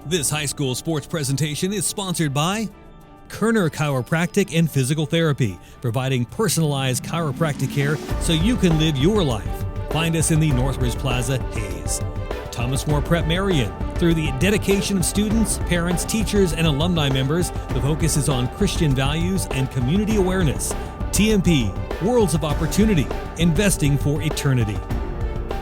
This high school sports presentation is sponsored by Kerner Chiropractic and Physical Therapy, providing personalized chiropractic care so you can live your life. Find us in the Northridge Plaza, Hayes. Thomas More Prep Marion. Through the dedication of students, parents, teachers, and alumni members, the focus is on Christian values and community awareness. TMP, Worlds of Opportunity, investing for eternity.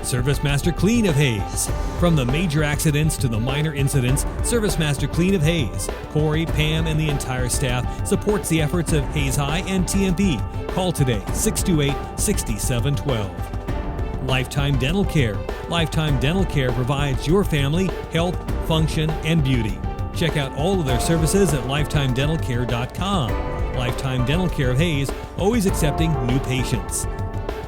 Service Master Clean of Hayes. From the major accidents to the minor incidents, Service Master Clean of Hayes, Corey, Pam, and the entire staff supports the efforts of Hayes High and TMP. Call today, 628-6712. Lifetime Dental Care. Lifetime Dental Care provides your family health, function, and beauty. Check out all of their services at lifetimedentalcare.com. Lifetime Dental Care of Hayes, always accepting new patients.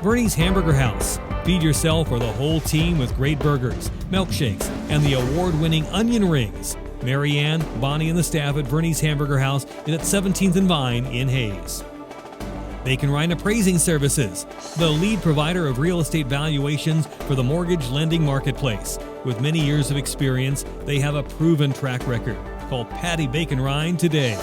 Bernie's Hamburger House. Feed yourself or the whole team with great burgers, milkshakes, and the award-winning onion rings. Marianne, Bonnie, and the staff at Bernie's Hamburger House is at 17th and Vine in Hayes. Bacon Ryan Appraising Services, the lead provider of real estate valuations for the mortgage lending marketplace. With many years of experience, they have a proven track record. Call Patty Bacon Ryan today.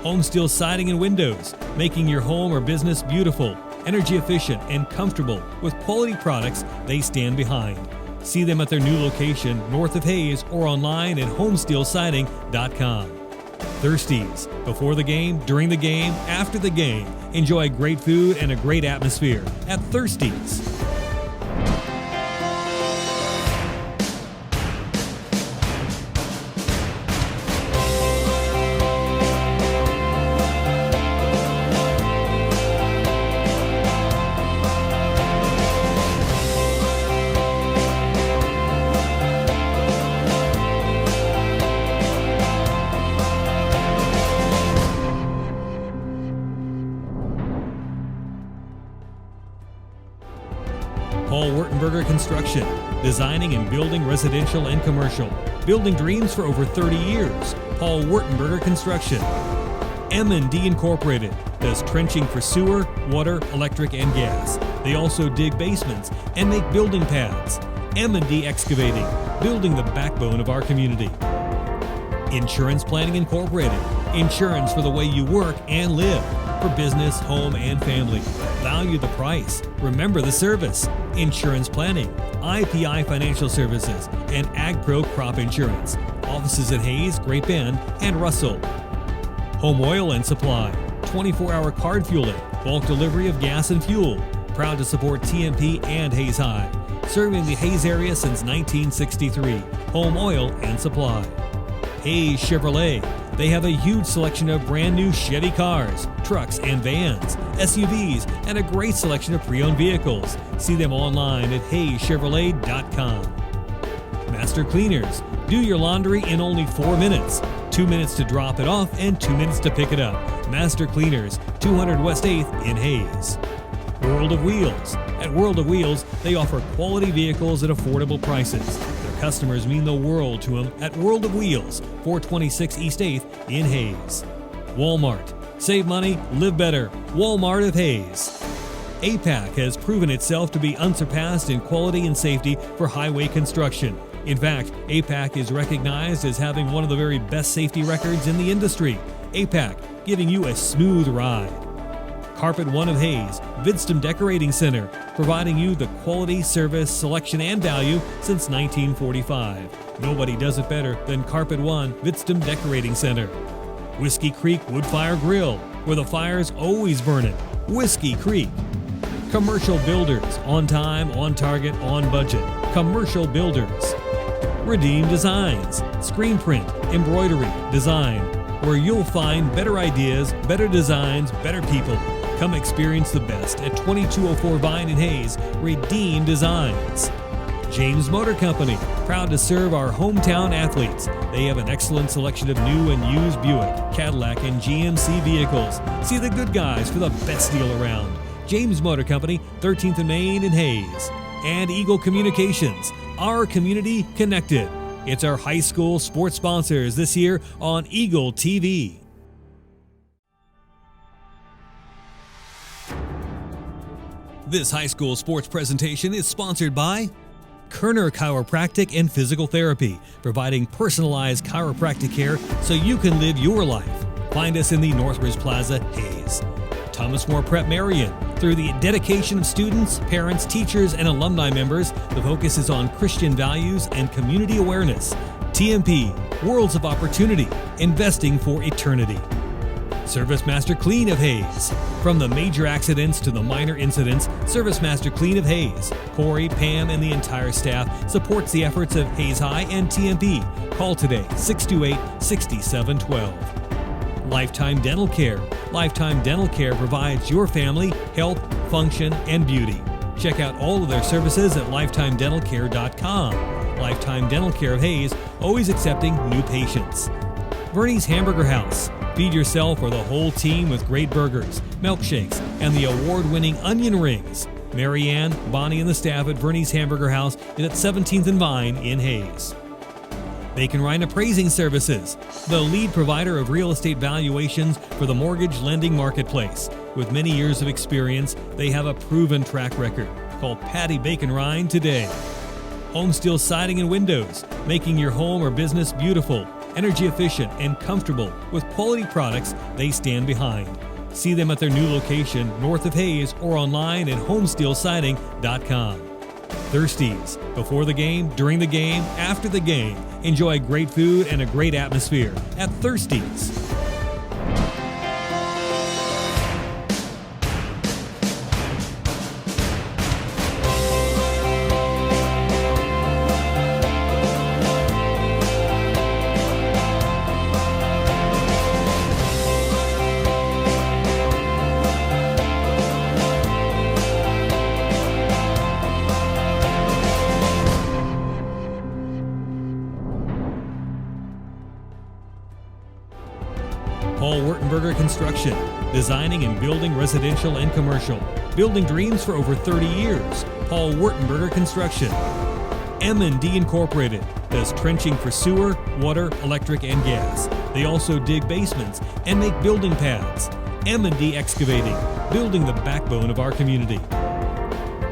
Home Steel Siding and Windows, making your home or business beautiful, energy efficient, and comfortable with quality products they stand behind. See them at their new location north of Hayes or online at homesteelsiding.com. Thirsties. Before the game, during the game, after the game. Enjoy great food and a great atmosphere at Thirsties. Paul Wurtenberger Construction, designing and building residential and commercial. Building dreams for over 30 years. Paul Wurtenberger Construction. M&D Incorporated does trenching for sewer, water, electric, and gas. They also dig basements and make building pads. M&D Excavating, building the backbone of our community. Insurance Planning Incorporated, insurance for the way you work and live, for business, home, and family. Value the price. Remember the service. Insurance Planning, IPI Financial Services, and AgPro Crop Insurance. Offices at Hayes, Great Bend, and Russell. Home Oil and Supply, 24-hour card fueling, bulk delivery of gas and fuel. Proud to support TMP and Hayes High. Serving the Hayes area since 1963. Home Oil and Supply. Hayes Chevrolet. They have a huge selection of brand new Chevy cars, trucks and vans, SUVs, and a great selection of pre-owned vehicles. See them online at hayschevrolet.com. Master Cleaners. Do your laundry in only 4 minutes. 2 minutes to drop it off and 2 minutes to pick it up. Master Cleaners, 200 West 8th in Hayes. World of Wheels. At World of Wheels, they offer quality vehicles at affordable prices. Customers mean the world to them at World of Wheels, 426 East 8th in Hayes. Walmart. Save money, live better. Walmart of Hayes. APAC has proven itself to be unsurpassed in quality and safety for highway construction. In fact, APAC is recognized as having one of the very best safety records in the industry. APAC, giving you a smooth ride. Carpet One of Hayes, Vidstem Decorating Center, providing you the quality, service, selection, and value since 1945. Nobody does it better than Carpet One, Vidstem Decorating Center. Whiskey Creek Woodfire Grill, where the fire's always burning. Whiskey Creek. Commercial Builders, on time, on target, on budget. Commercial Builders. Redeem Designs, screen print, embroidery, design, where you'll find better ideas, better designs, better people. Come experience the best at 2204 Vine in Hayes. Redeem Designs. James Motor Company, proud to serve our hometown athletes. They have an excellent selection of new and used Buick, Cadillac, and GMC vehicles. See the good guys for the best deal around. James Motor Company, 13th and Main in Hayes. And Eagle Communications, our community connected. It's our high school sports sponsors this year on Eagle TV. This high school sports presentation is sponsored by Kerner Chiropractic and Physical Therapy, providing personalized chiropractic care so you can live your life. Find us in the Northridge Plaza, Hayes. Thomas More Prep Marion. Through the dedication of students, parents, teachers, and alumni members, the focus is on Christian values and community awareness. TMP, Worlds of Opportunity, investing for eternity. Service Master Clean of Hayes. From the major accidents to the minor incidents, Service Master Clean of Hayes, Corey, Pam, and the entire staff supports the efforts of Hayes High and TMP. Call today, 628-6712. Lifetime Dental Care. Lifetime Dental Care provides your family health, function, and beauty. Check out all of their services at lifetimedentalcare.com. Lifetime Dental Care of Hayes, always accepting new patients. Bernie's Hamburger House. Feed yourself or the whole team with great burgers, milkshakes, and the award-winning onion rings. Marianne, Bonnie, and the staff at Bernie's Hamburger House is at 17th and Vine in Hayes. Bacon Ryan Appraising Services, the lead provider of real estate valuations for the mortgage lending marketplace. With many years of experience, they have a proven track record. Call Patty Bacon Ryan today. Home Steel Siding and Windows, making your home or business beautiful, energy efficient, and comfortable with quality products they stand behind. See them at their new location north of Hayes or online at homesteelsiding.com. Thirsties. Before the game, during the game, after the game. Enjoy great food and a great atmosphere at Thirsties. Paul Wurtenberger Construction, designing and building residential and commercial. Building dreams for over 30 years. Paul Wurtenberger Construction. M&D Incorporated does trenching for sewer, water, electric, and gas. They also dig basements and make building pads. M&D Excavating, building the backbone of our community.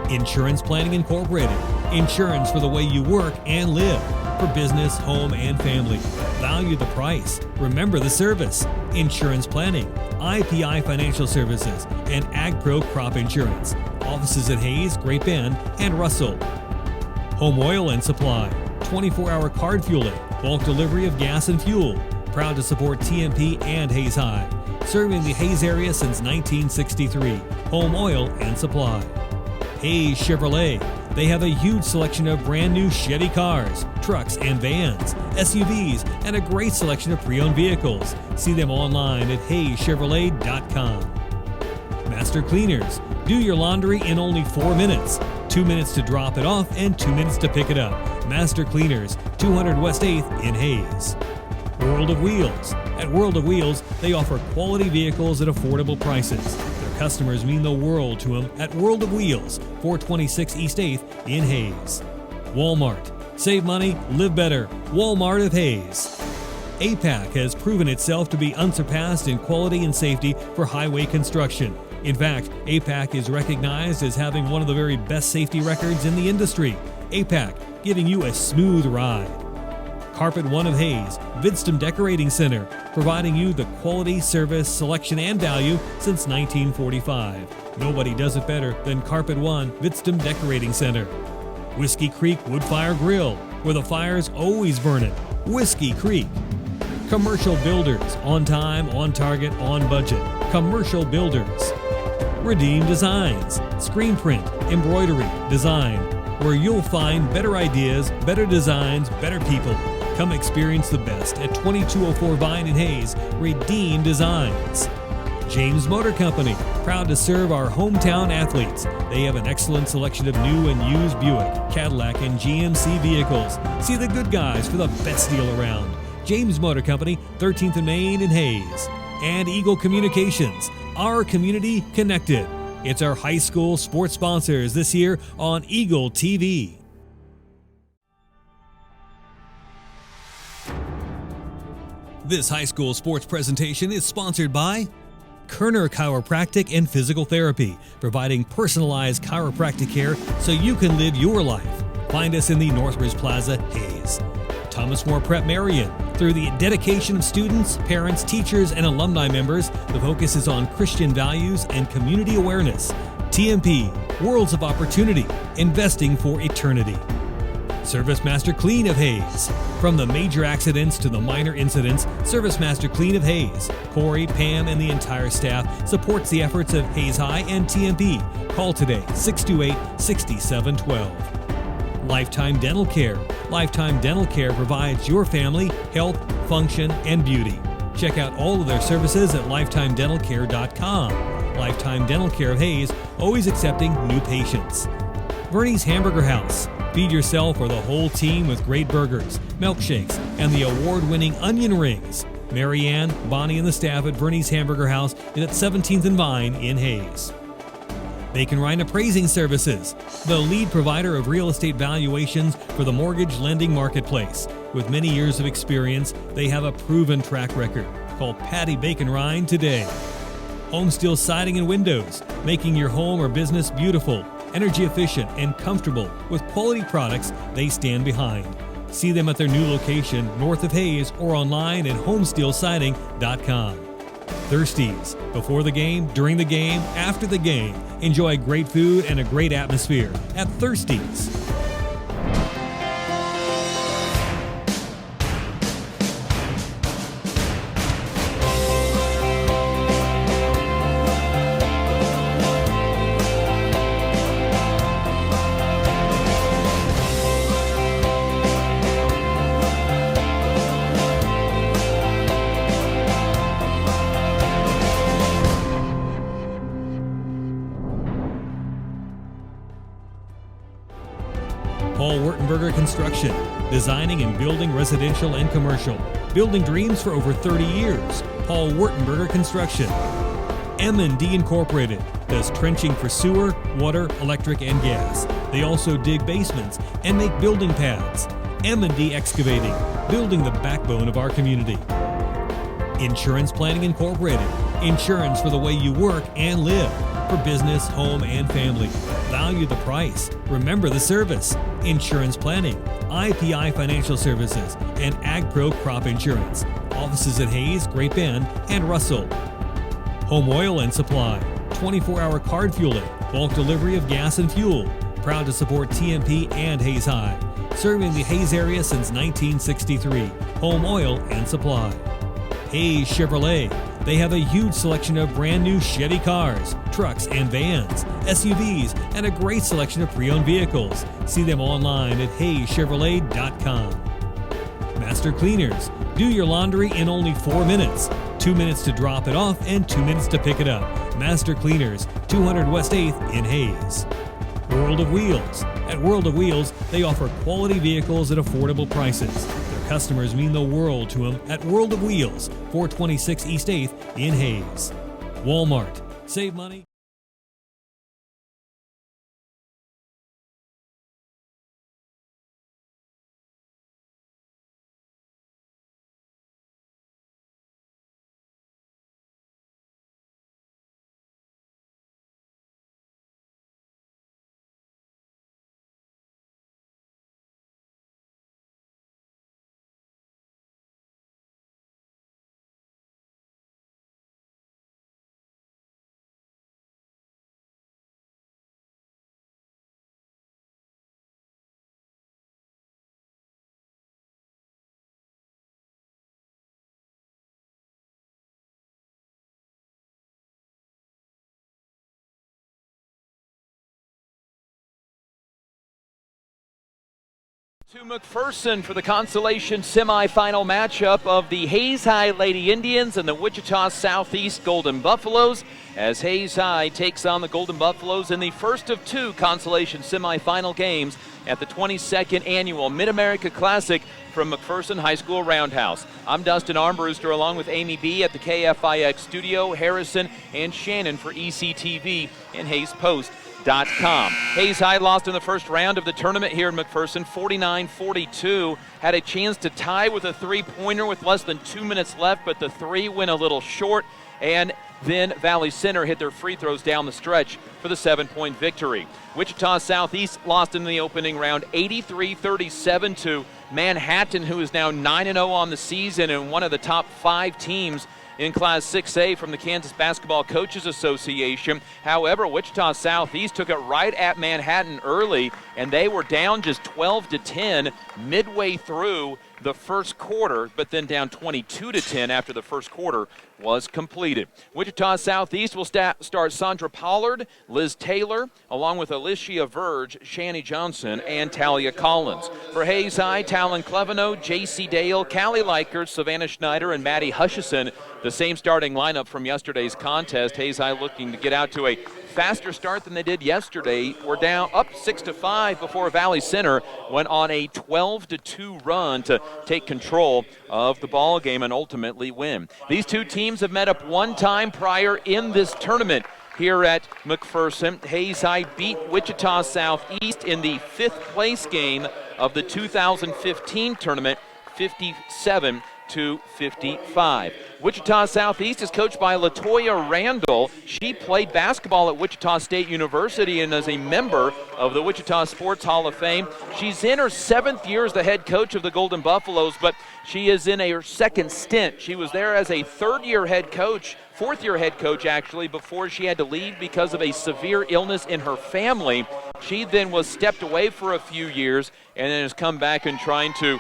Insurance Planning Incorporated, insurance for the way you work and live. For business, home, and family. Value the price. Remember the service. Insurance planning, IPI Financial Services, and AgPro Crop Insurance. Offices at Hayes, Great Bend, and Russell. Home Oil and Supply, 24-hour card fueling, bulk delivery of gas and fuel. Proud to support TMP and Hayes High. Serving the Hayes area since 1963. Home Oil and Supply. Hayes Chevrolet. They have a huge selection of brand new Chevy cars, trucks and vans, SUVs, and a great selection of pre-owned vehicles. See them online at hayschevrolet.com. Master Cleaners. Do your laundry in only 4 minutes. 2 minutes to drop it off and 2 minutes to pick it up. Master Cleaners, 200 West 8th in Hayes. World of Wheels. At World of Wheels, they offer quality vehicles at affordable prices. Customers mean the world to them at World of Wheels, 426 East 8th in Hayes. Walmart. Save money, live better. Walmart of Hayes. APAC has proven itself to be unsurpassed in quality and safety for highway construction. In fact, APAC is recognized as having one of the very best safety records in the industry. APAC, giving you a smooth ride. Carpet One of Hayes, Vidstem Decorating Center, providing you the quality, service, selection, and value since 1945. Nobody does it better than Carpet One, Vidstem Decorating Center. Whiskey Creek Woodfire Grill, where the fire's always burning. Whiskey Creek. Commercial Builders, on time, on target, on budget. Commercial Builders. Redeem Designs, screen print, embroidery, design, where you'll find better ideas, better designs, better people. Come experience the best at 2204 Vine in Hayes. Redeem Designs. James Motor Company, proud to serve our hometown athletes. They have an excellent selection of new and used Buick, Cadillac, and GMC vehicles. See the good guys for the best deal around. James Motor Company, 13th and Main in Hayes. And Eagle Communications, our community connected. It's our high school sports sponsors this year on Eagle TV. This high school sports presentation is sponsored by Kerner Chiropractic and Physical Therapy, providing personalized chiropractic care so you can live your life. Find us in the Northridge Plaza, Hayes. Thomas More Prep Marion. Through the dedication of students, parents, teachers, and alumni members, the focus is on Christian values and community awareness. TMP, Worlds of Opportunity, investing for eternity. Service Master Clean of Hayes. From the major accidents to the minor incidents, Service Master Clean of Hayes, Corey, Pam, and the entire staff supports the efforts of Hayes High and TMP. Call today, 628-6712. Lifetime Dental Care. Lifetime Dental Care provides your family health, function, and beauty. Check out all of their services at lifetimedentalcare.com. Lifetime Dental Care of Hayes, always accepting new patients. Bernie's Hamburger House. Feed yourself or the whole team with great burgers, milkshakes, and the award-winning onion rings. Marianne, Bonnie, and the staff at Bernie's Hamburger House is at 17th and Vine in Hayes. Bacon Ryan Appraising Services, the lead provider of real estate valuations for the mortgage lending marketplace. With many years of experience, they have a proven track record. Call Patty Bacon Ryan today. Home Steel Siding and Windows, making your home or business beautiful, energy efficient, and comfortable with quality products they stand behind. See them at their new location north of Hayes or online at homesteelsiding.com. Thirsties. Before the game, during the game, after the game. Enjoy great food and a great atmosphere at Thirsties. Paul Wurtenberger Construction, designing and building residential and commercial. Building dreams for over 30 years. Paul Wurtenberger Construction. M&D Incorporated does trenching for sewer, water, electric, and gas. They also dig basements and make building pads. M&D Excavating, building the backbone of our community. Insurance Planning Incorporated, insurance for the way you work and live, for business, home, and family. Value the price. Remember the service. Insurance Planning, IPI Financial Services, and AgPro Crop Insurance. Offices at Hayes, Great Bend, and Russell. Home Oil and Supply, 24-hour card fueling, bulk delivery of gas and fuel. Proud to support TMP and Hayes High. Serving the Hayes area since 1963. Home Oil and Supply. Hayes Chevrolet. They have a huge selection of brand new Chevy cars, trucks and vans, SUVs, and a great selection of pre-owned vehicles. See them online at hayschevrolet.com. Master Cleaners. Do your laundry in only 4 minutes. 2 minutes to drop it off and 2 minutes to pick it up. Master Cleaners, 200 West 8th in Hayes. World of Wheels. At World of Wheels, they offer quality vehicles at affordable prices. Their customers mean the world to them at World of Wheels, 426 East 8th in Hayes. Walmart. Save money. To McPherson for the consolation semifinal matchup of the Hayes High Lady Indians and the Wichita Southeast Golden Buffaloes, as Hayes High takes on the Golden Buffaloes in the first of two consolation semifinal games at the 22nd Annual Mid-America Classic from McPherson High School Roundhouse. I'm Dustin Armbruster along with Amy B. at the KFIX studio, Harrison and Shannon for ECTV and Hayes Post. Hayes High lost in the first round of the tournament here in McPherson, 49-42. Had a chance to tie with a three-pointer with less than 2 minutes left, but the three went a little short. And Then Valley Center hit their free throws down the stretch for the 7-point victory. Wichita Southeast lost in the opening round 83-37 to Manhattan, who is now 9-0 on the season and one of the top 5 teams in Class 6A from the Kansas Basketball Coaches Association. However, Wichita Southeast took it right at Manhattan early, and they were down just 12-10 midway through the first quarter, but then down 22-10 after the first quarter was completed. Wichita Southeast will start Sandra Pollard, Liz Taylor, along with Alicia Verge, Shani Johnson, and Talia Collins. For Hayes High, Talon Cleveno, J.C. Dale, Callie Likert, Savannah Schneider, and Maddie Hutchison, the same starting lineup from yesterday's contest. Hayes High looking to get out to a faster start than they did yesterday. We're down up 6-5 before Valley Center went on a 12-2 run to take control of the ball game and ultimately win. These two teams have met up one time prior in this tournament here at McPherson. Hayes High beat Wichita Southeast in the 5th place game of the 2015 tournament, 57-55. Wichita Southeast is coached by Latoya Randall. She played basketball at Wichita State University and is a member of the Wichita Sports Hall of Fame. She's in her 7th year as the head coach of the Golden Buffaloes, but she is in her 2nd stint. She was there as a 3rd-year head coach, 4th-year head coach actually, before she had to leave because of a severe illness in her family. She then was stepped away for a few years and then has come back and trying to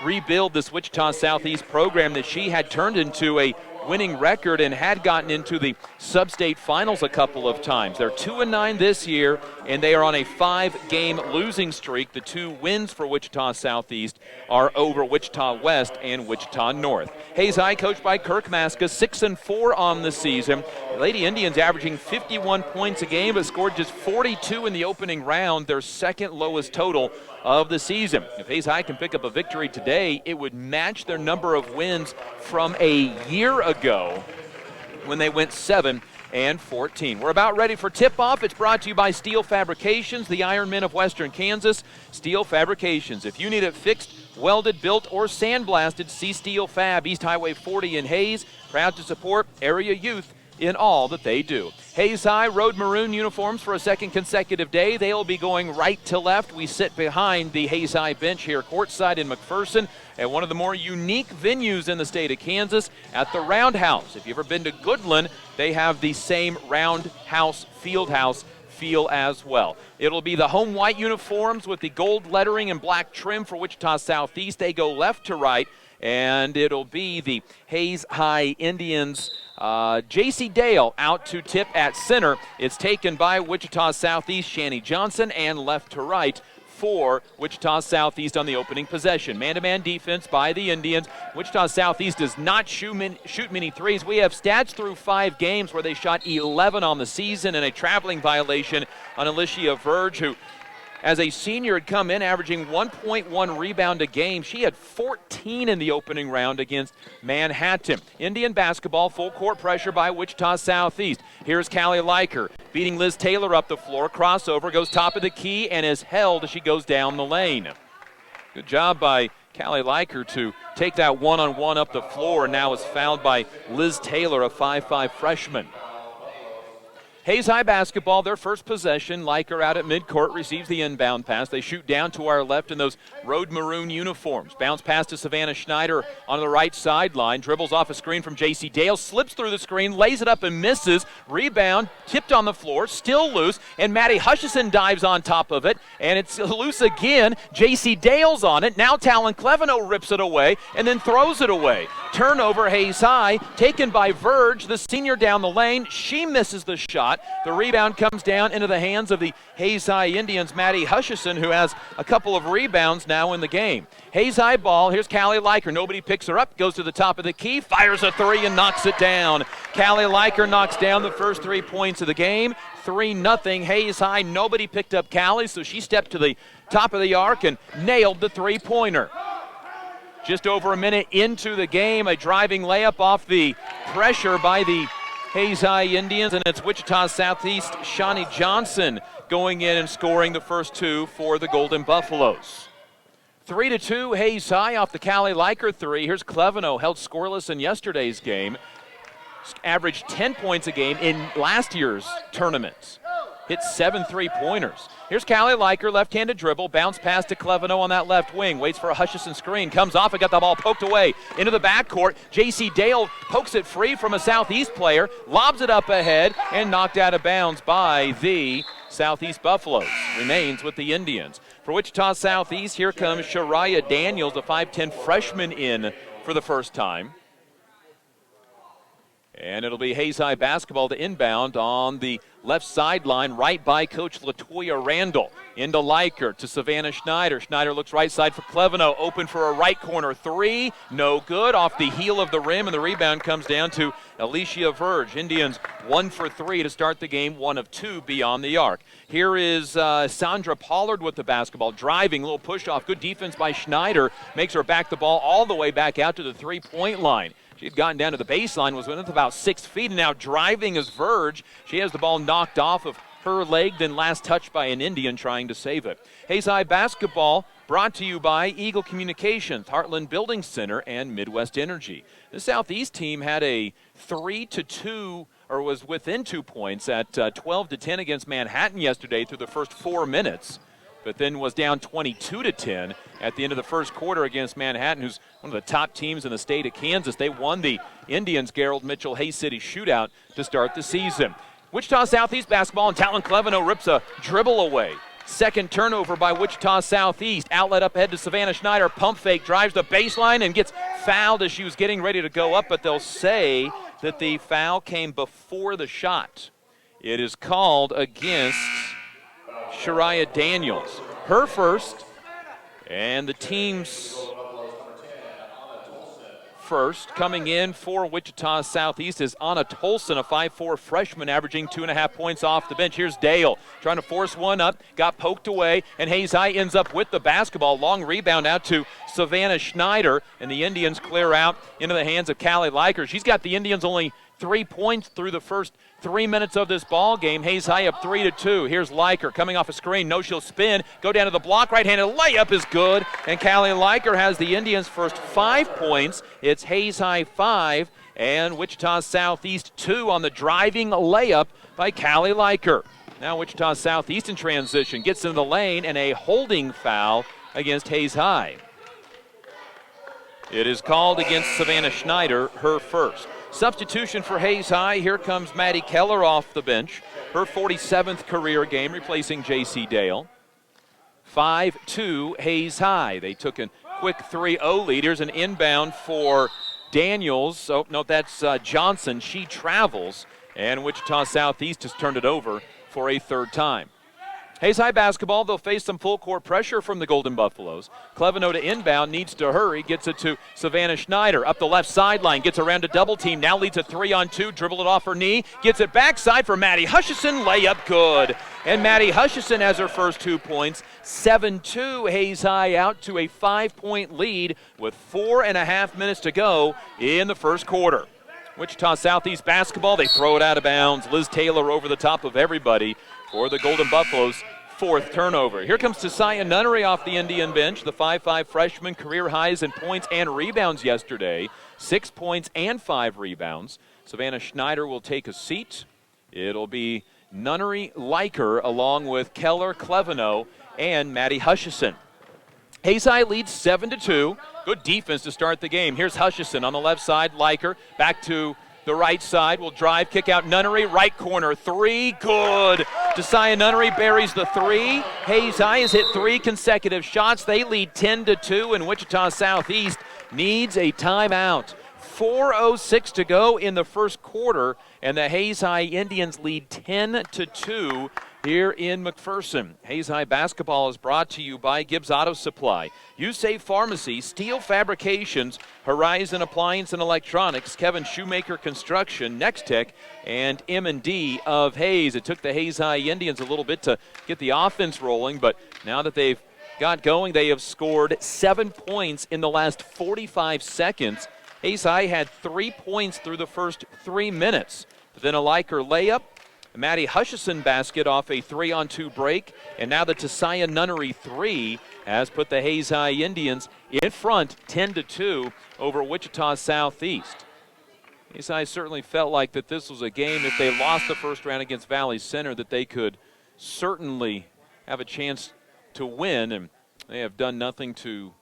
rebuild this Wichita Southeast program that she had turned into a winning record and had gotten into the sub-state finals a couple of times. They're 2-9 this year, and they are on a 5-game losing streak. The 2 wins for Wichita Southeast are over Wichita West and Wichita North. Hayes High, coached by Kirk Maska, 6-4 on the season. Lady Indians averaging 51 points a game, but scored just 42 in the opening round, their 2nd lowest total of the season. If Hayes High can pick up a victory today, it would match their number of wins from a year ago when they went 7-14. We're about ready for tip-off. It's brought to you by Steel Fabrications, the Iron Men of Western Kansas. Steel Fabrications. If you need it fixed, welded, built, or sandblasted, see Steel Fab, East Highway 40 in Hayes. Proud to support area youth in all that they do. Hayes High, road maroon uniforms for a 2nd consecutive day. They'll be going right to left. We sit behind the Hayes High bench here courtside in McPherson at one of the more unique venues in the state of Kansas at the Roundhouse. If you've ever been to Goodland, they have the same Roundhouse Fieldhouse feel as well. It'll be the home white uniforms with the gold lettering and black trim for Wichita Southeast. They go left to right, and it'll be the Hayes High Indians. J.C. Dale out to tip at center. It's taken by Wichita Southeast, Shani Johnson, and left to right for Wichita Southeast on the opening possession. Man-to-man defense by the Indians. Wichita Southeast does not shoot many threes. We have stats through 5 games where they shot 11 on the season and a traveling violation on Alicia Verge, who as a senior had come in averaging 1.1 rebound a game. She had 14 in the opening round against Manhattan. Indian basketball, full court pressure by Wichita Southeast. Here's Callie Liker beating Liz Taylor up the floor. Crossover, goes top of the key and is held as she goes down the lane. Good job by Callie Liker to take that one-on-one up the floor, and now is fouled by Liz Taylor, a 5'5 freshman. Hayes High basketball, their first possession. Liker out at midcourt, receives the inbound pass. They shoot down to our left in those road maroon uniforms. Bounce pass to Savannah Schneider on the right sideline. Dribbles off a screen from J.C. Dale. Slips through the screen, lays it up and misses. Rebound, tipped on the floor, still loose. And Maddie Hutchison dives on top of it. And it's loose again. J.C. Dale's on it. Now Talon Cleveno rips it away and then throws it away. Turnover, Hayes High, taken by Verge, the senior down the lane. She misses the shot. The rebound comes down into the hands of the Hayes High Indians, Maddie Hutchison, who has a couple of rebounds now in the game. Hayes High ball, here's Callie Liker. Nobody picks her up, goes to the top of the key, fires a 3 and knocks it down. Callie Liker knocks down the first 3 points of the game. 3-0, Hayes High. Nobody picked up Callie, so she stepped to the top of the arc and nailed the 3-pointer. Just over a minute into the game, a driving layup off the pressure by the Hayes High Indians, and it's Wichita Southeast Shani Johnson going in and scoring the first 2 for the Golden Buffaloes. 3-2, Hayes High off the Callie Liker 3. Here's Cleveno, held scoreless in yesterday's game. averaged 10 points a game in last year's tournaments. Hit 7 3-pointers. Here's Callie Leiker, left-handed dribble, bounce pass to Cleveno on that left wing, waits for a Hutchison screen, comes off and got the ball poked away into the backcourt. J.C. Dale pokes it free from a Southeast player, lobs it up ahead, and knocked out of bounds by the Southeast Buffaloes. Remains with the Indians. For Wichita Southeast, here comes Shariah Daniels, the 5'10 freshman, in for the first time. And it'll be Hayes High basketball to inbound on the left sideline, right by Coach LaToya Randall. Into Leiker to Savannah Schneider. Schneider looks right side for Cleveno, open for a right corner three. No good, off the heel of the rim, and the rebound comes down to Alicia Verge. Indians 1 for 3 to start the game, 1 of 2 beyond the arc. Here is Sandra Pollard with the basketball, driving, a little push off. Good defense by Schneider, makes her back the ball all the way back out to the three-point line. She had gotten down to the baseline, was within about 6 feet, and now driving is Verge. She has the ball knocked off of her leg, then last touched by an Indian trying to save it. Hayes High basketball brought to you by Eagle Communications, Heartland Building Center, and Midwest Energy. The Southeast team had a 3-2, or was within 2 points at 12-10 against Manhattan yesterday through the first 4 minutes, but then was down 22-10 at the end of the first quarter against Manhattan, who's one of the top teams in the state of Kansas. They won the Indians Gerald Mitchell Hay City shootout to start the season. Wichita Southeast basketball, and Talon Cleveno rips a dribble away. Second turnover by Wichita Southeast. Outlet up ahead to Savannah Schneider. Pump fake, drives the baseline and gets fouled as she was getting ready to go up, but they'll say that the foul came before the shot. It is called against Shariah Daniels. Her first, and the team's first. Coming in for Wichita Southeast is Anna Tolson, a 5'4 freshman, averaging 2.5 points off the bench. Here's Dale trying to force one up, got poked away, and Hayes High ends up with the basketball. Long rebound out to Savannah Schneider, and the Indians clear out into the hands of Callie Leiker. She's got the Indians only 3 points through the first 3 minutes of this ball game. Hayes High up 3-2. Here's Leiker coming off a screen. No, she'll spin. Go down to the block. Right-handed layup is good. And Callie Leiker has the Indians' first 5 points. It's Hayes High 5 and Wichita Southeast 2 on the driving layup by Callie Leiker. Now Wichita Southeast in transition. Gets into the lane and a holding foul against Hayes High. It is called against Savannah Schneider, her first. Substitution for Hayes High. Here comes Maddie Keller off the bench. Her 47th career game, replacing J.C. Dale. 5-2 Hayes High. They took a quick 3-0 lead. Here's an inbound for Daniels. Oh, no, that's Johnson. She travels, and Wichita Southeast has turned it over for a third time. Hayes High basketball, they'll face some full court pressure from the Golden Buffaloes. Cleveno to inbound, needs to hurry, gets it to Savannah Schneider. Up the left sideline, gets around a double team, now leads a 3-on-2, dribble it off her knee, gets it backside for Maddie Hutchison, layup good. And Maddie Hutchison has her first 2 points. 7-2 Hayes High out to a 5-point lead with 4.5 minutes to go in the first quarter. Wichita Southeast basketball, they throw it out of bounds. Liz Taylor over the top of everybody for the Golden Buffaloes' 4th turnover. Here comes Tasiah Nunnery off the Indian bench, the 5'5 freshman, career highs in points and rebounds yesterday. 6 points and 5 rebounds. Savannah Schneider will take a seat. It'll be Nunnery, Leiker, along with Keller, Cleveno, and Maddie Hutchison. Hayes High leads 7-2. Good defense to start the game. Here's Hutchison on the left side. Leiker back to the right side. Will drive, kick out Nunnery. Right corner, 3. Good. Tasiah Nunnery buries the 3. Hayes High has hit 3 consecutive shots. They lead 10-2, and Wichita Southeast needs a timeout. 4:06 to go in the first quarter, and the Hayes High Indians lead 10-2 here in McPherson. Hayes High basketball is brought to you by Gibbs Auto Supply, USAVE Pharmacy, Steel Fabrications, Horizon Appliance and Electronics, Kevin Shoemaker Construction, Nextech, and M&D of Hayes. It took the Hayes High Indians a little bit to get the offense rolling, but now that they've got going, they have scored 7 points in the last 45 seconds. Hayes High had 3 points through the first 3 minutes. But then a Leiker layup, a Maddie Hutchison basket off a 3-on-2 break, and now the Tasiah Nunnery 3 has put the Hayes High Indians in front 10-2 over Wichita Southeast. These guys certainly felt like that this was a game, if they lost the first round against Valley Center, that they could certainly have a chance to win, and they have done nothing to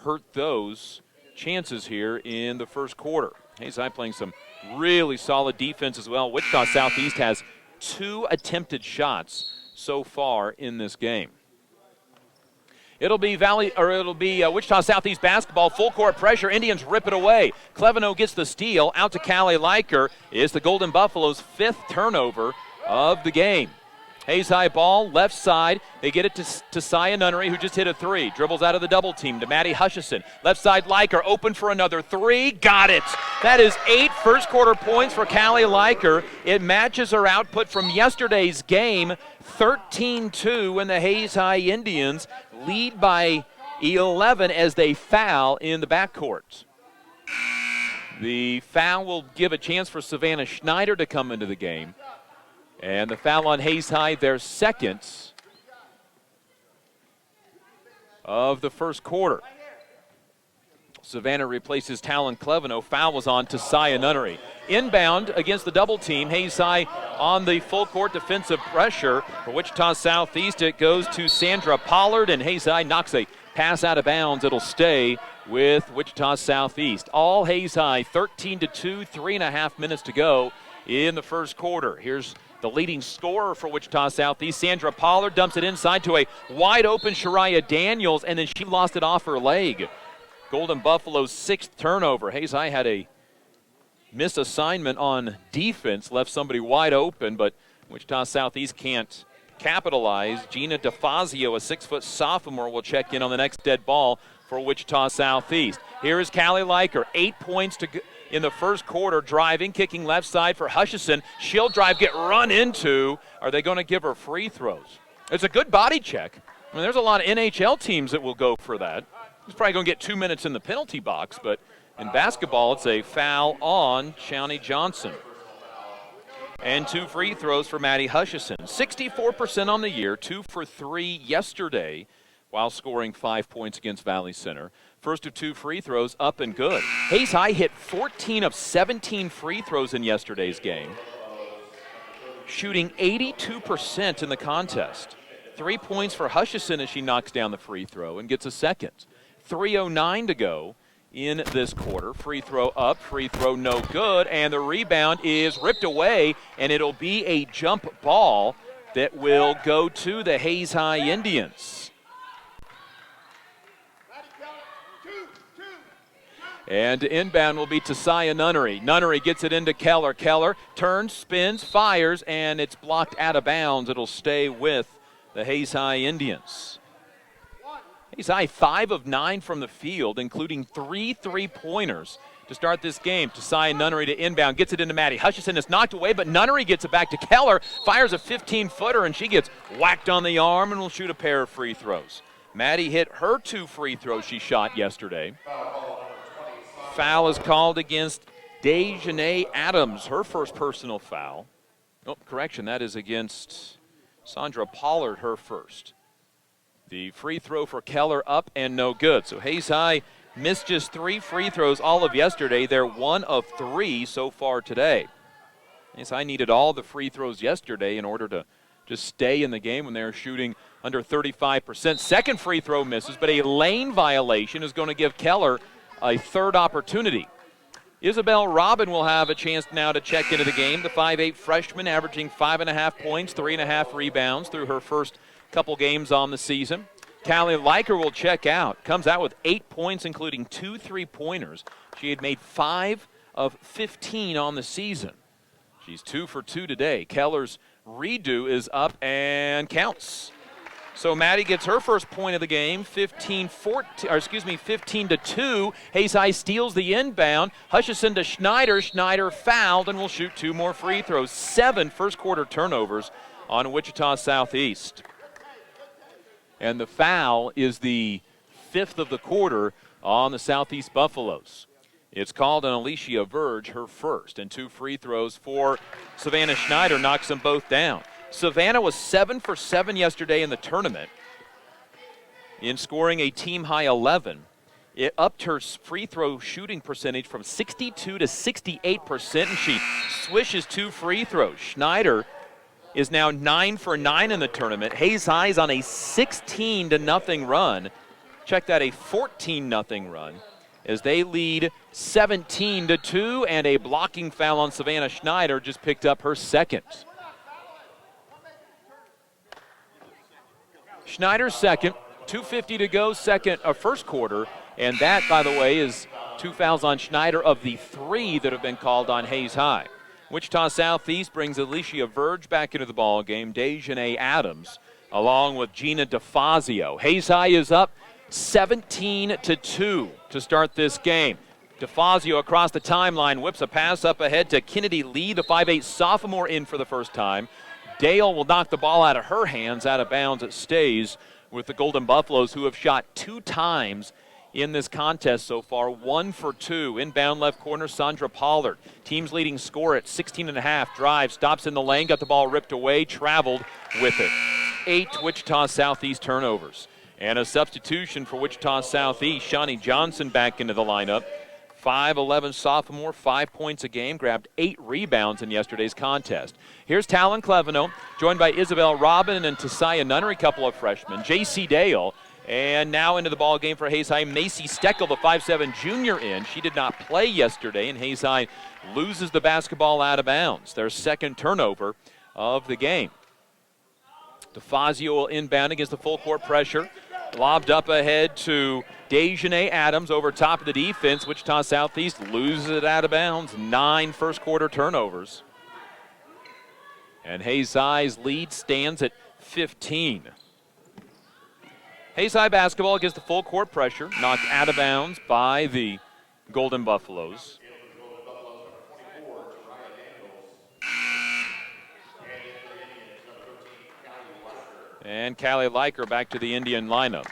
hurt those chances here in the first quarter. Hayes High playing some really solid defense as well. Wichita Southeast has 2 attempted shots so far in this game. It'll be Wichita Southeast basketball, full court pressure. Indians rip it away. Cleveno gets the steal. Out to Callie Liker is the Golden Buffaloes' 5th turnover of the game. Hayes High ball, left side. They get it to Saya Nunnery, who just hit a 3. Dribbles out of the double team to Maddie Hutchison. Left side Liker open for another 3. Got it. That is 8 first quarter points for Callie Liker. It matches her output from yesterday's game, 13-2, and the Hayes High Indians lead by 11 as they foul in the backcourt. The foul will give a chance for Savannah Schneider to come into the game. And the foul on Hayes High, their 2nd of the first quarter. Savannah replaces Talon Cleveno. Foul was on to Saya Nunnery. Inbound against the double team. Hayes High on the full court defensive pressure. For Wichita Southeast, it goes to Sandra Pollard, and Hayes High knocks a pass out of bounds. It'll stay with Wichita Southeast. All Hayes High, 13-2, 3.5 minutes to go in the first quarter. Here's the leading scorer for Wichita Southeast, Sandra Pollard, dumps it inside to a wide-open Shariah Daniels, and then she lost it off her leg. Golden Buffalo's 6th turnover. Hayes High had a misassignment on defense, left somebody wide open, but Wichita Southeast can't capitalize. Gina DeFazio, a 6-foot sophomore, will check in on the next dead ball for Wichita Southeast. Here is Callie Liker, 8 points to go in the first quarter, driving, kicking left side for Hutchison. She'll drive, get run into. Are they going to give her free throws? It's a good body check. I mean, there's a lot of NHL teams that will go for that. He's probably going to get 2 minutes in the penalty box, but in basketball, it's a foul on Shawnee Johnson. And 2 free throws for Maddie Hutchison. 64% on the year, 2 for 3 yesterday, while scoring 5 points against Valley Center. First of 2 free throws, up and good. Hayes High hit 14 of 17 free throws in yesterday's game, shooting 82% in the contest. 3 points for Hutchison as she knocks down the free throw and gets a 2nd. 3:09 to go in this quarter. Free throw up, free throw no good, and the rebound is ripped away, and it'll be a jump ball that will go to the Hayes High Indians. And inbound will be to Saya Nunnery. Nunnery gets it into Keller. Keller turns, spins, fires, and it's blocked out of bounds. It'll stay with the Hayes High Indians. Hayes High 5 of 9 from the field, including 3 3-pointers to start this game. To Saya Nunnery to inbound, gets it into Maddie Hutchison. It's knocked away, but Nunnery gets it back to Keller, fires a 15-footer, and she gets whacked on the arm and will shoot a pair of free throws. Maddie hit her 2 free throws she shot yesterday. Foul is called against Dejanay Adams, her first personal foul. Oh, correction, that is against Sandra Pollard, her first. The free throw for Keller up and no good. So Hayes High missed just 3 free throws all of yesterday. They're 1 of 3 so far today. Hayes High needed all the free throws yesterday in order to just stay in the game when they were shooting under 35%. Second free throw misses, but a lane violation is going to give Keller a 3rd opportunity. Isabel Robin will have a chance now to check into the game. The 5'8 freshman averaging 5.5 points, 3.5 rebounds through her first couple games on the season. Callie Liker will check out. Comes out with 8 points, including 2 3-pointers. She had made 5 of 15 on the season. She's 2 for 2 today. Keller's redo is up and counts. So Maddie gets her first point of the game, 15-2. Hayes High steals the inbound. Hutchison to Schneider. Schneider fouled and will shoot 2 more free throws. 7 first quarter turnovers on Wichita Southeast. And the foul is the 5th of the quarter on the Southeast Buffaloes. It's called on Alicia Verge, her first, and 2 free throws for Savannah Schneider knocks them both down. Savannah was 7 for 7 yesterday in the tournament in scoring a team-high 11. It upped her free throw shooting percentage from 62 to 68%, and she swishes 2 free throws. Schneider is now 9 for 9 in the tournament. Hayes High is on a 16-0 run. Check that, a 14-0 run, as they lead 17-2, and a blocking foul on Savannah Schneider just picked up her second. Schneider's second, 2:50 to go, first quarter, and that, by the way, is 2 fouls on Schneider of the 3 that have been called on Hayes High. Wichita Southeast brings Alicia Verge back into the ball game. Dejanay Adams, along with Gina DeFazio. Hayes High is up 17-2 to start this game. DeFazio across the timeline whips a pass up ahead to Kennedy Lee, the 5'8 sophomore, in for the first time. Dale will knock the ball out of her hands, out of bounds. It stays with the Golden Buffaloes, who have shot 2 times in this contest so far, 1 for 2. Inbound left corner, Sandra Pollard. Team's leading scorer at 16.5. Drive, stops in the lane, got the ball ripped away, traveled with it. 8 Wichita Southeast turnovers. And a substitution for Wichita Southeast, Shawnee Johnson back into the lineup. 5'11 sophomore, 5 points a game, grabbed 8 rebounds in yesterday's contest. Here's Talon Cleveno, joined by Isabel Robin and Tasaya Nunnery, couple of freshmen. J.C. Dale, and now into the ball game for Hayes High, Macy Steckel, the 5'7 junior, in. She did not play yesterday, and Hayes High loses the basketball out of bounds. Their second turnover of the game. DeFazio will inbound against the full court pressure. Lobbed up ahead to Dejanay Adams over top of the defense. Wichita Southeast loses it out of bounds. 9 first quarter turnovers. And Hayes High's lead stands at 15. Hayes High basketball against the full court pressure. Knocked out of bounds by the Golden Buffaloes. And Callie Leiker back to the Indian lineup.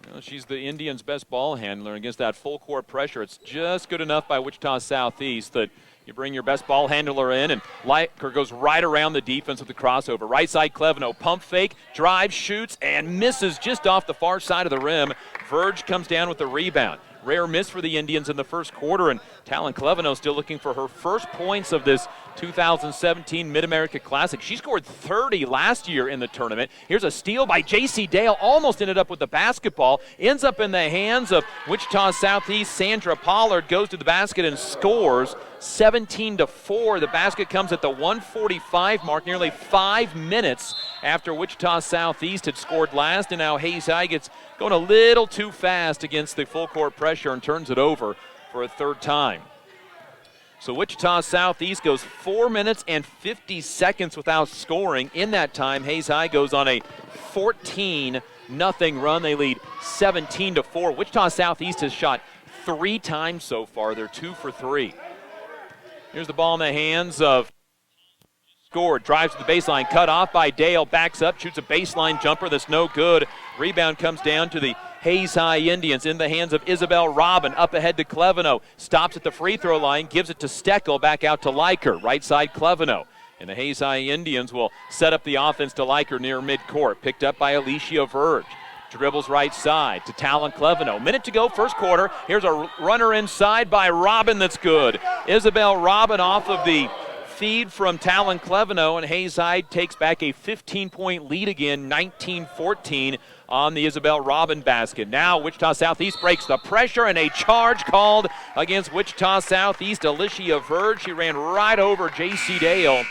You know, she's the Indians' best ball handler against that full court pressure. It's just good enough by Wichita Southeast that you bring your best ball handler in, and Leiker goes right around the defense with the crossover. Right side, Cleveno, pump fake, drives, shoots, and misses just off the far side of the rim. Verge comes down with the rebound. Rare miss for the Indians in the first quarter, and Talon Cleveno still looking for her first points of this 2017 Mid-America Classic. She scored 30 last year in the tournament. Here's a steal by J.C. Dale, almost ended up with the basketball, ends up in the hands of Wichita Southeast. Sandra Pollard goes to the basket and scores 17-4. The basket comes at the 1:45 mark, nearly 5 minutes after Wichita Southeast had scored last, and now Hayes High gets going a little too fast against the full court pressure and turns it over for a third time. So Wichita Southeast goes 4 minutes and 50 seconds without scoring. In that time, Hayes High goes on a 14-0 run. They lead 17-4. Wichita Southeast has shot 3 times so far. They're 2 for 3. Here's the ball in the hands of Scored, drives to the baseline, cut off by Dale, backs up, shoots a baseline jumper that's no good. Rebound comes down to the Hayes High Indians in the hands of Isabel Robin. Up ahead to Cleveno, stops at the free throw line, gives it to Steckel, back out to Leiker. Right side, Cleveno. And the Hayes High Indians will set up the offense to Leiker near midcourt. Picked up by Alicia Verge. Dribbles right side to Talon Cleveno. Minute to go, first quarter. Here's a runner inside by Robin that's good. Isabel Robin off of the feed from Talon Cleveno, and Hayes High takes back a 15-point lead again, 19-14 on the Isabel Robin basket. Now Wichita Southeast breaks the pressure, and a charge called against Wichita Southeast. Alicia Verge, she ran right over J.C. Dale.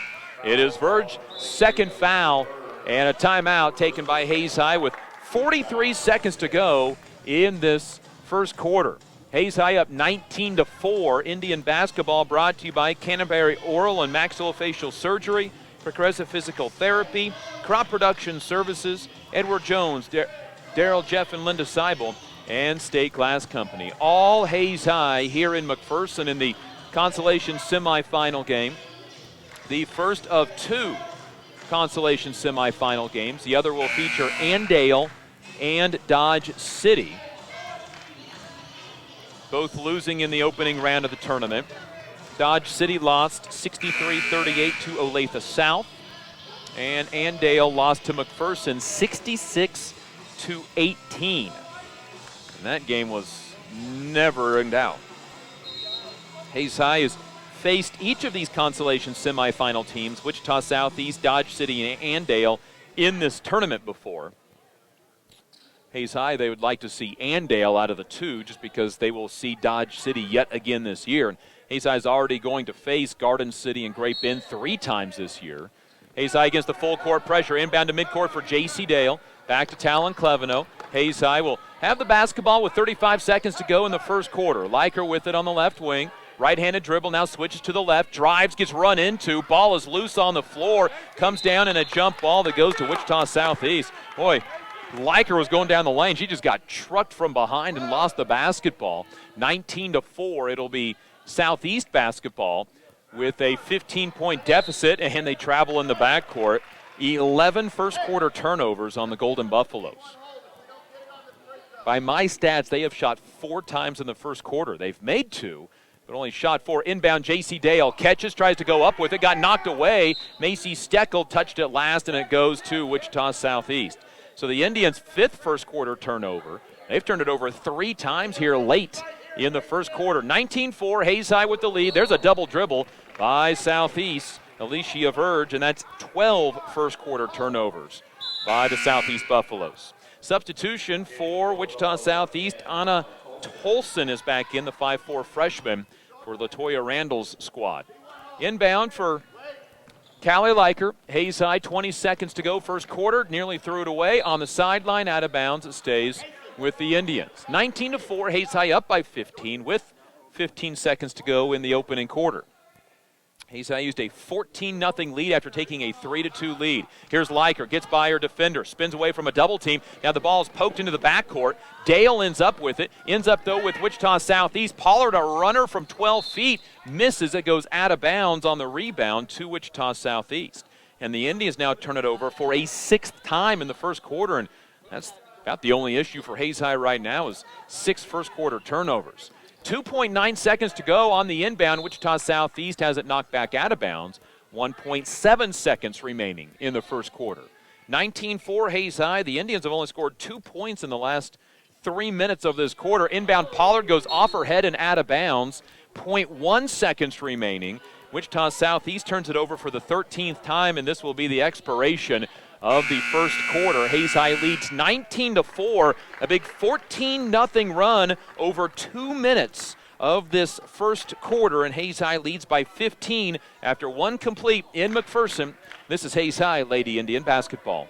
It is Verge's second foul, and a timeout taken by Hayes High with 43 seconds to go in this first quarter. Hayes High up 19-4. Indian basketball brought to you by Canterbury Oral and Maxillofacial Surgery, Progressive Physical Therapy, Crop Production Services, Edward Jones, Daryl, Jeff, and Linda Seibel, and State Glass Company. All Hayes High here in McPherson in the consolation semifinal game. The first of 2 consolation semifinal games. The other will feature Andale and Dodge City, both losing in the opening round of the tournament. Dodge City lost 63-38 to Olathe South, and Andale lost to McPherson 66-18. And that game was never in doubt. Hayes High has faced each of these consolation semifinal teams, Wichita Southeast, Dodge City, and Andale, in this tournament before. Hayes High, they would like to see Andale out of the two just because they will see Dodge City yet again this year. And Hayes High is already going to face Garden City and Great Bend 3 times this year. Hayes High against the full court pressure. Inbound to midcourt for J.C. Dale. Back to Talon Cleveno. Hayes High will have the basketball with 35 seconds to go in the first quarter. Liker with it on the left wing. Right-handed dribble, now switches to the left. Drives, gets run into. Ball is loose on the floor. Comes down in a jump ball that goes to Wichita Southeast. Boy, Liker was going down the lane. She just got trucked from behind and lost the basketball. 19-4, it'll be Southeast basketball with a 15-point deficit, and they travel in the backcourt. 11 first-quarter turnovers on the Golden Buffaloes. By my stats, they have shot 4 times in the first quarter. They've made 2, but only shot 4. Inbound, J.C. Dale catches, tries to go up with it, got knocked away. Macy Steckel touched it last, and it goes to Wichita Southeast. So the Indians' 5th first-quarter turnover. They've turned it over 3 times here late in the first quarter. 19-4, Hayes High with the lead. There's a double dribble by Southeast, Alicia Verge, and that's 12 first-quarter turnovers by the Southeast Buffaloes. Substitution for Wichita Southeast, Anna Tolson is back in, the 5'4 freshman for LaToya Randall's squad. Inbound for Callie Liker. Hayes High, 20 seconds to go, first quarter. Nearly threw it away on the sideline, out of bounds. It stays with the Indians. 19-4, Hayes High up by 15 with 15 seconds to go in the opening quarter. Hayes High used a 14-0 lead after taking a 3-2 lead. Here's Liker, gets by her defender, spins away from a double team. Now the ball is poked into the backcourt. Dale ends up with it. Ends up, though, with Wichita Southeast. Pollard, a runner from 12 feet, misses. It goes out of bounds on the rebound to Wichita Southeast. And the Indians now turn it over for a 6th time in the first quarter, and that's about the only issue for Hayes High right now is 6 first-quarter turnovers. 2.9 seconds to go on the inbound. Wichita Southeast has it knocked back out of bounds. 1.7 seconds remaining in the first quarter. 19-4 Hayes High. The Indians have only scored 2 points in the last 3 minutes of this quarter. Inbound Pollard goes off her head and out of bounds. 0.1 seconds remaining. Wichita Southeast turns it over for the 13th time, and this will be the expiration of the first quarter. Hayes High leads 19-4, a big 14-0 run over 2 minutes of this first quarter, and Hayes High leads by 15 after 1 complete in McPherson. This is Hayes High Lady Indian basketball.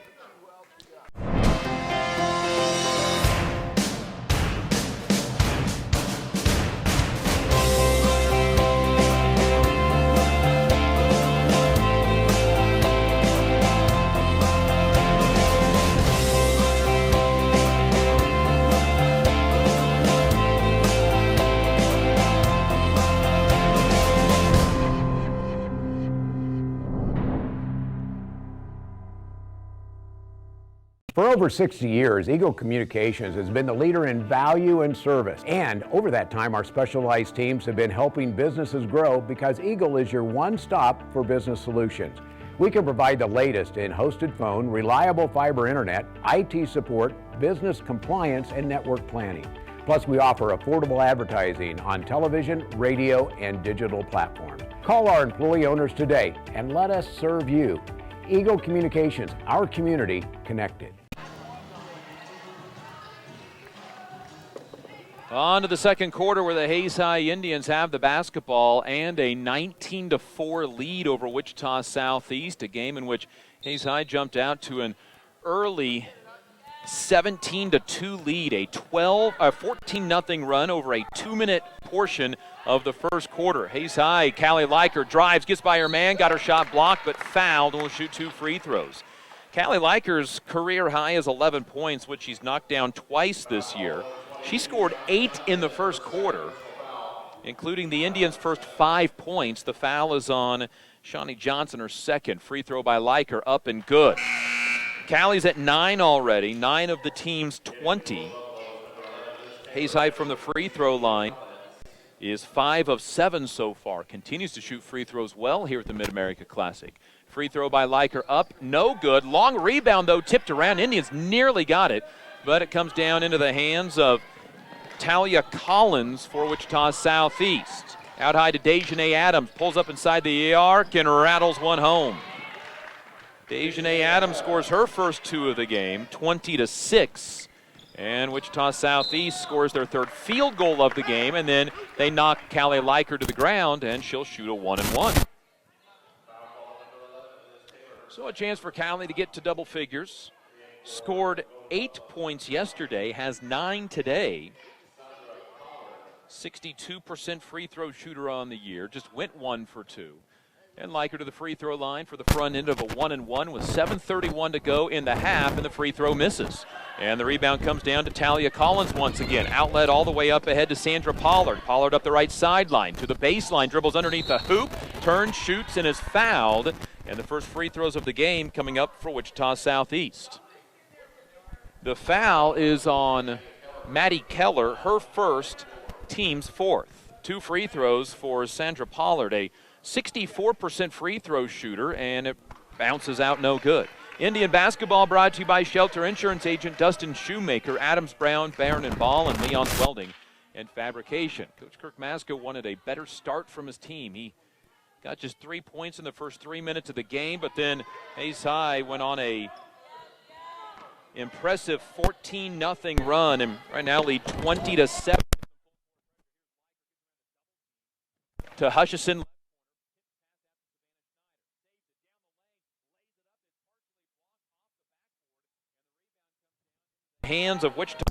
For over 60 years, Eagle Communications has been the leader in value and service. And over that time, our specialized teams have been helping businesses grow because Eagle is your one-stop for business solutions. We can provide the latest in hosted phone, reliable fiber internet, IT support, business compliance, and network planning. Plus, we offer affordable advertising on television, radio, and digital platforms. Call our employee owners today and let us serve you. Eagle Communications, our community connected. On to the second quarter where the Hayes High Indians have the basketball and a 19-4 lead over Wichita Southeast, a game in which Hayes High jumped out to an early 17-2 lead, a 14-0 run over a 2-minute portion of the first quarter. Hayes High, Callie Liker drives, gets by her man, got her shot blocked, but fouled and will shoot 2 free throws. Callie Liker's career high is 11 points, which she's knocked down twice this year. She scored 8 in the first quarter, including the Indians' first 5 points. The foul is on Shawnee Johnson, her second. Free throw by Liker, up and good. Callie's at 9 already, 9 of the team's 20. Hayes High from the free throw line is 5 of 7 so far. Continues to shoot free throws well here at the Mid-America Classic. Free throw by Liker, up, no good. Long rebound, though, tipped around. Indians nearly got it, but it comes down into the hands of Talia Collins for Wichita Southeast. Out high to Dejanay Adams, pulls up inside the arc and rattles one home. Dejanay Adams scores her first two of the game, 20-6. And Wichita Southeast scores their third field goal of the game, and then they knock Callie Leiker to the ground, and she'll shoot a 1-and-1. So a chance for Callie to get to double figures. Scored 8 points yesterday, has 9 today. 62% free throw shooter on the year, just went 1 for 2. And Leiker to the free throw line for the front end of a 1-and-1 with 7:31 to go in the half, and the free throw misses. And the rebound comes down to Talia Collins once again. Outlet all the way up ahead to Sandra Pollard. Pollard up the right sideline to the baseline, dribbles underneath the hoop, turns, shoots, and is fouled. And the first free throws of the game coming up for Wichita Southeast. The foul is on Maddie Keller, her first, team's fourth. 2 free throws for Sandra Pollard, a 64% free throw shooter, and it bounces out no good. Indian basketball brought to you by Shelter Insurance Agent Dustin Shoemaker, Adams Brown, Barron and Ball, and Leon Welding and Fabrication. Coach Kirk Masco wanted a better start from his team. He got just 3 points in the first 3 minutes of the game, but then Hayes High went on a impressive 14-0 run, and right now lead 20-7 to Hutchison. Hands of Wichita.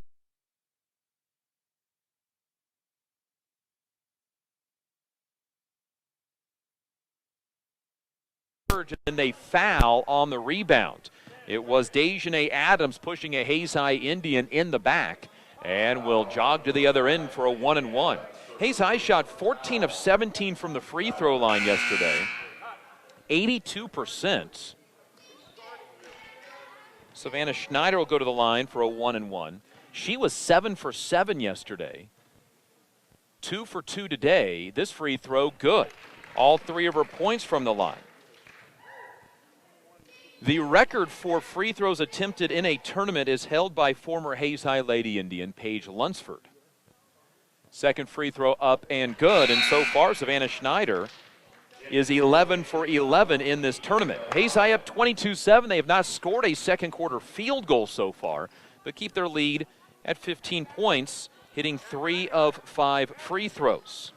And they foul on the rebound. It was Dejanay Adams pushing a Hayes High Indian in the back and will jog to the other end for a 1-and-1. Hayes High shot 14 of 17 from the free throw line yesterday, 82%. Savannah Schneider will go to the line for a 1-and-1. She was 7 for 7 yesterday, 2 for 2 today. This free throw, good. All 3 of her points from the line. The record for free throws attempted in a tournament is held by former Hayes High Lady Indian Paige Lunsford. Second free throw up and good, and so far Savannah Schneider is 11 for 11 in this tournament. Hayes High up 22-7. They have not scored a second quarter field goal so far, but keep their lead at 15 points, hitting 3 of 5 free throws.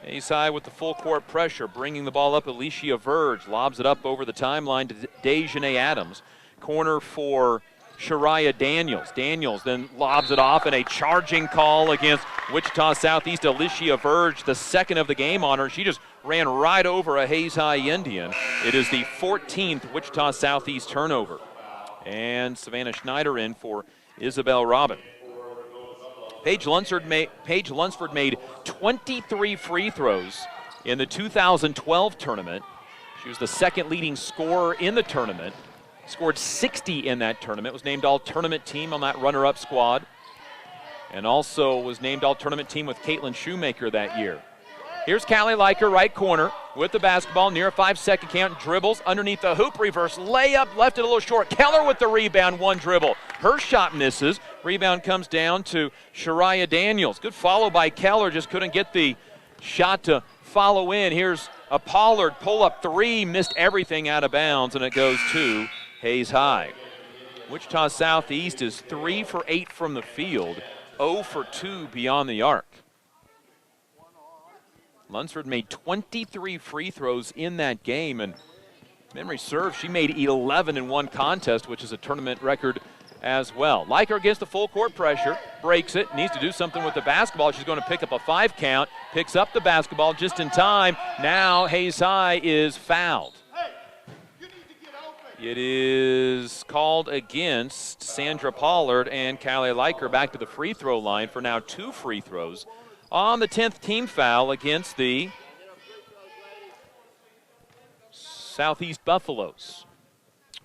Hayes High with the full court pressure, bringing the ball up. Alicia Verge lobs it up over the timeline to Dejanay Adams. Corner for Shariah Daniels. Daniels then lobs it off, and a charging call against Wichita Southeast. Alicia Verge, the second of the game on her. She just ran right over a Hayes High Indian. It is the 14th Wichita Southeast turnover. And Savannah Schneider in for Isabel Robin. Paige Lunsford made 23 free throws in the 2012 tournament. She was the second leading scorer in the tournament. Scored 60 in that tournament, was named all-tournament team on that runner-up squad, and also was named all-tournament team with Caitlin Shoemaker that year. Here's Callie Leiker, right corner, with the basketball, near a 5-second count, dribbles underneath the hoop, reverse layup, left it a little short. Keller with the rebound, one dribble. Her shot misses. Rebound comes down to Shariah Daniels. Good follow by Keller, just couldn't get the shot to follow in. Here's a Pollard pull-up 3, missed everything out of bounds, and it goes to Hayes High. Wichita Southeast is 3 for 8 from the field, 0 for 2 beyond the arc. Lunsford made 23 free throws in that game, and memory serves, she made 11 in one contest, which is a tournament record as well. Leiker gets the full court pressure, breaks it, needs to do something with the basketball. She's going to pick up a 5 count, picks up the basketball just in time. Now Hayes High is fouled. It is called against Sandra Pollard, and Callie Leiker back to the free throw line for now 2 free throws on the 10th team foul against the Southeast Buffaloes.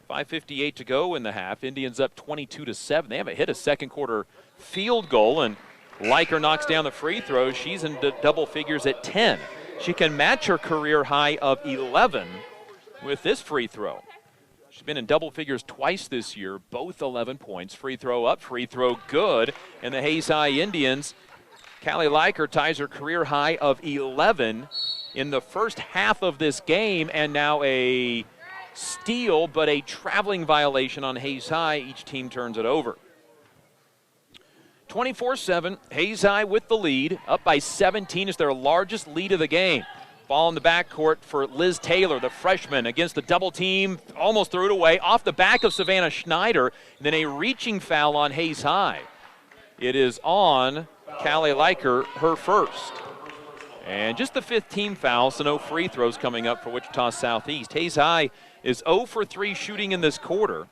5:58 to go in the half. Indians up 22-7. They haven't hit a second quarter field goal, and Leiker knocks down the free throws. She's in double figures at 10. She can match her career high of 11 with this free throw. She's been in double figures twice this year, both 11 points. Free throw up, free throw good. And the Hayes High Indians, Callie Leiker ties her career high of 11 in the first half of this game, and now a steal, but a traveling violation on Hayes High. Each team turns it over. 24-7, Hayes High with the lead, up by 17. Is their largest lead of the game. Ball in the backcourt for Liz Taylor, the freshman, against the double team, almost threw it away, off the back of Savannah Schneider, and then a reaching foul on Hayes High. It is on Callie Leiker, her first. And just the 5th team foul, so no free throws coming up for Wichita Southeast. Hayes High is 0 for 3 shooting in this quarter,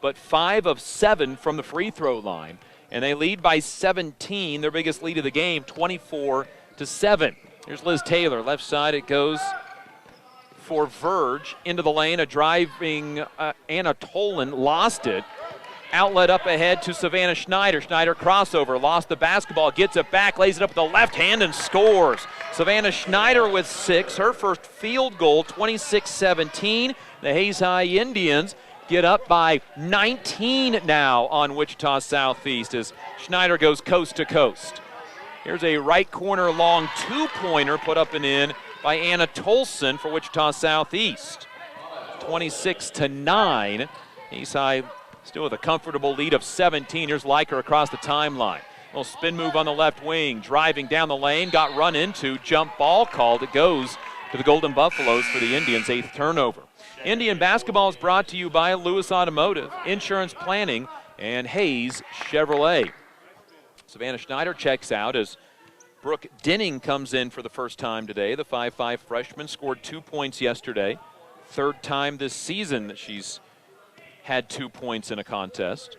but 5 of 7 from the free throw line. And they lead by 17, their biggest lead of the game, 24-7. Here's Liz Taylor, left side it goes for Verge. Into the lane, a driving Anna Tolan lost it. Outlet up ahead to Savannah Schneider. Schneider crossover, lost the basketball, gets it back, lays it up with the left hand and scores. Savannah Schneider with 6, her first field goal, 26-17. The Hayes High Indians get up by 19 now on Wichita Southeast as Schneider goes coast to coast. Here's a right corner long 2-pointer put up and in by Anna Tolson for Wichita Southeast. 26-9. Hayes High still with a comfortable lead of 17. Here's Leiker across the timeline. Little spin move on the left wing, driving down the lane, got run into, jump ball called. It goes to the Golden Buffaloes for the Indians' 8th turnover. Indian basketball is brought to you by Lewis Automotive, Insurance Planning, and Hayes Chevrolet. Savannah Schneider checks out as Brooke Dinning comes in for the first time today. The 5'5 freshman scored 2 points yesterday. 3rd time this season that she's had 2 points in a contest.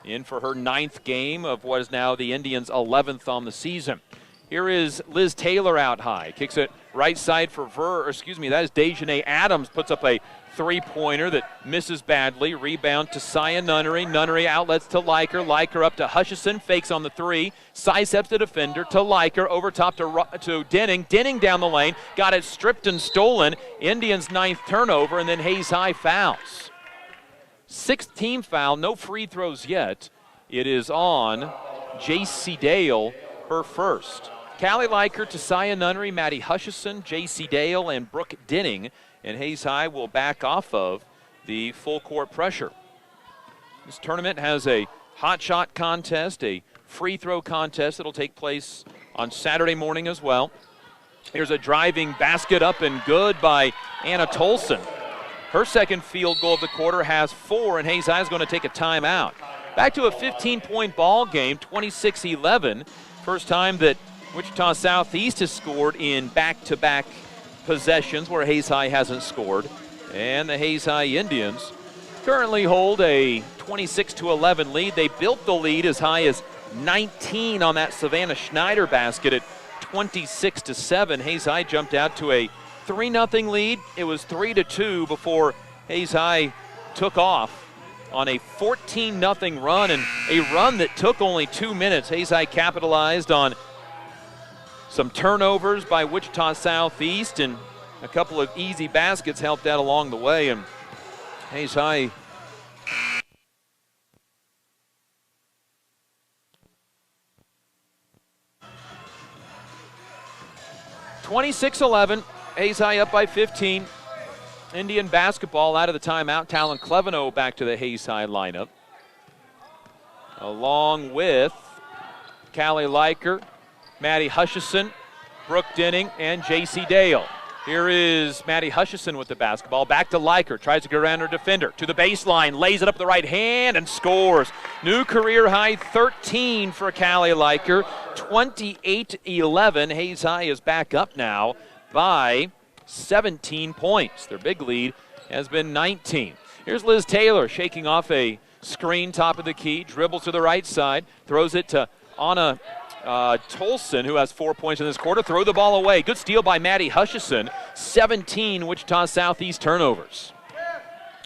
In for her 9th game of what is now the Indians' 11th on the season. Here is Liz Taylor out high. Kicks it right side for that is Dejanay Adams. Puts up a 3-pointer that misses badly. Rebound to Sia Nunnery. Nunnery outlets to Leiker. Leiker up to Hutchison. Fakes on the 3. Sidesteps the defender to Leiker. Over top to Denning. Denning down the lane. Got it stripped and stolen. Indians' 9th turnover, and then Hayes High fouls. 6th team foul. No free throws yet. It is on J.C. Dale, her first. Callie Leiker to Sia Nunnery, Maddie Hutchison, J.C. Dale, and Brooke Dinning. And Hayes High will back off of the full court pressure. This tournament has a hot shot contest, a free throw contest that'll take place on Saturday morning as well. Here's a driving basket up and good by Anna Tolson. Her 2nd field goal of the quarter has 4, and Hayes High is going to take a timeout. Back to a 15-point ball game, 26-11. First time that Wichita Southeast has scored in back-to-back possessions where Hayes High hasn't scored. And the Hayes High Indians currently hold a 26-11 lead. They built the lead as high as 19 on that Savannah Schneider basket at 26-7. Hayes High jumped out to a 3-0 lead. It was 3-2 before Hayes High took off on a 14-0 run, and a run that took only 2 minutes. Hayes High capitalized on some turnovers by Wichita Southeast, and a couple of easy baskets helped out along the way, and Hayes High (26-11). Hayes High up by 15. Indian basketball out of the timeout. Talon Cleveno back to the Hayes High lineup, along with Callie Leiker, Maddie Hutchison, Brooke Dinning, and J.C. Dale. Here is Maddie Hutchison with the basketball. Back to Leiker. Tries to get around her defender. To the baseline. Lays it up with the right hand and scores. New career high 13 for Callie Leiker. 28-11. Hayes High is back up now by 17 points. Their big lead has been 19. Here's Liz Taylor shaking off a screen top of the key. Dribbles to the right side. Throws it to Anna Tolson, who has 4 points in this quarter. Throw the ball away. Good steal by Maddie Hutchison. 17 Wichita Southeast turnovers.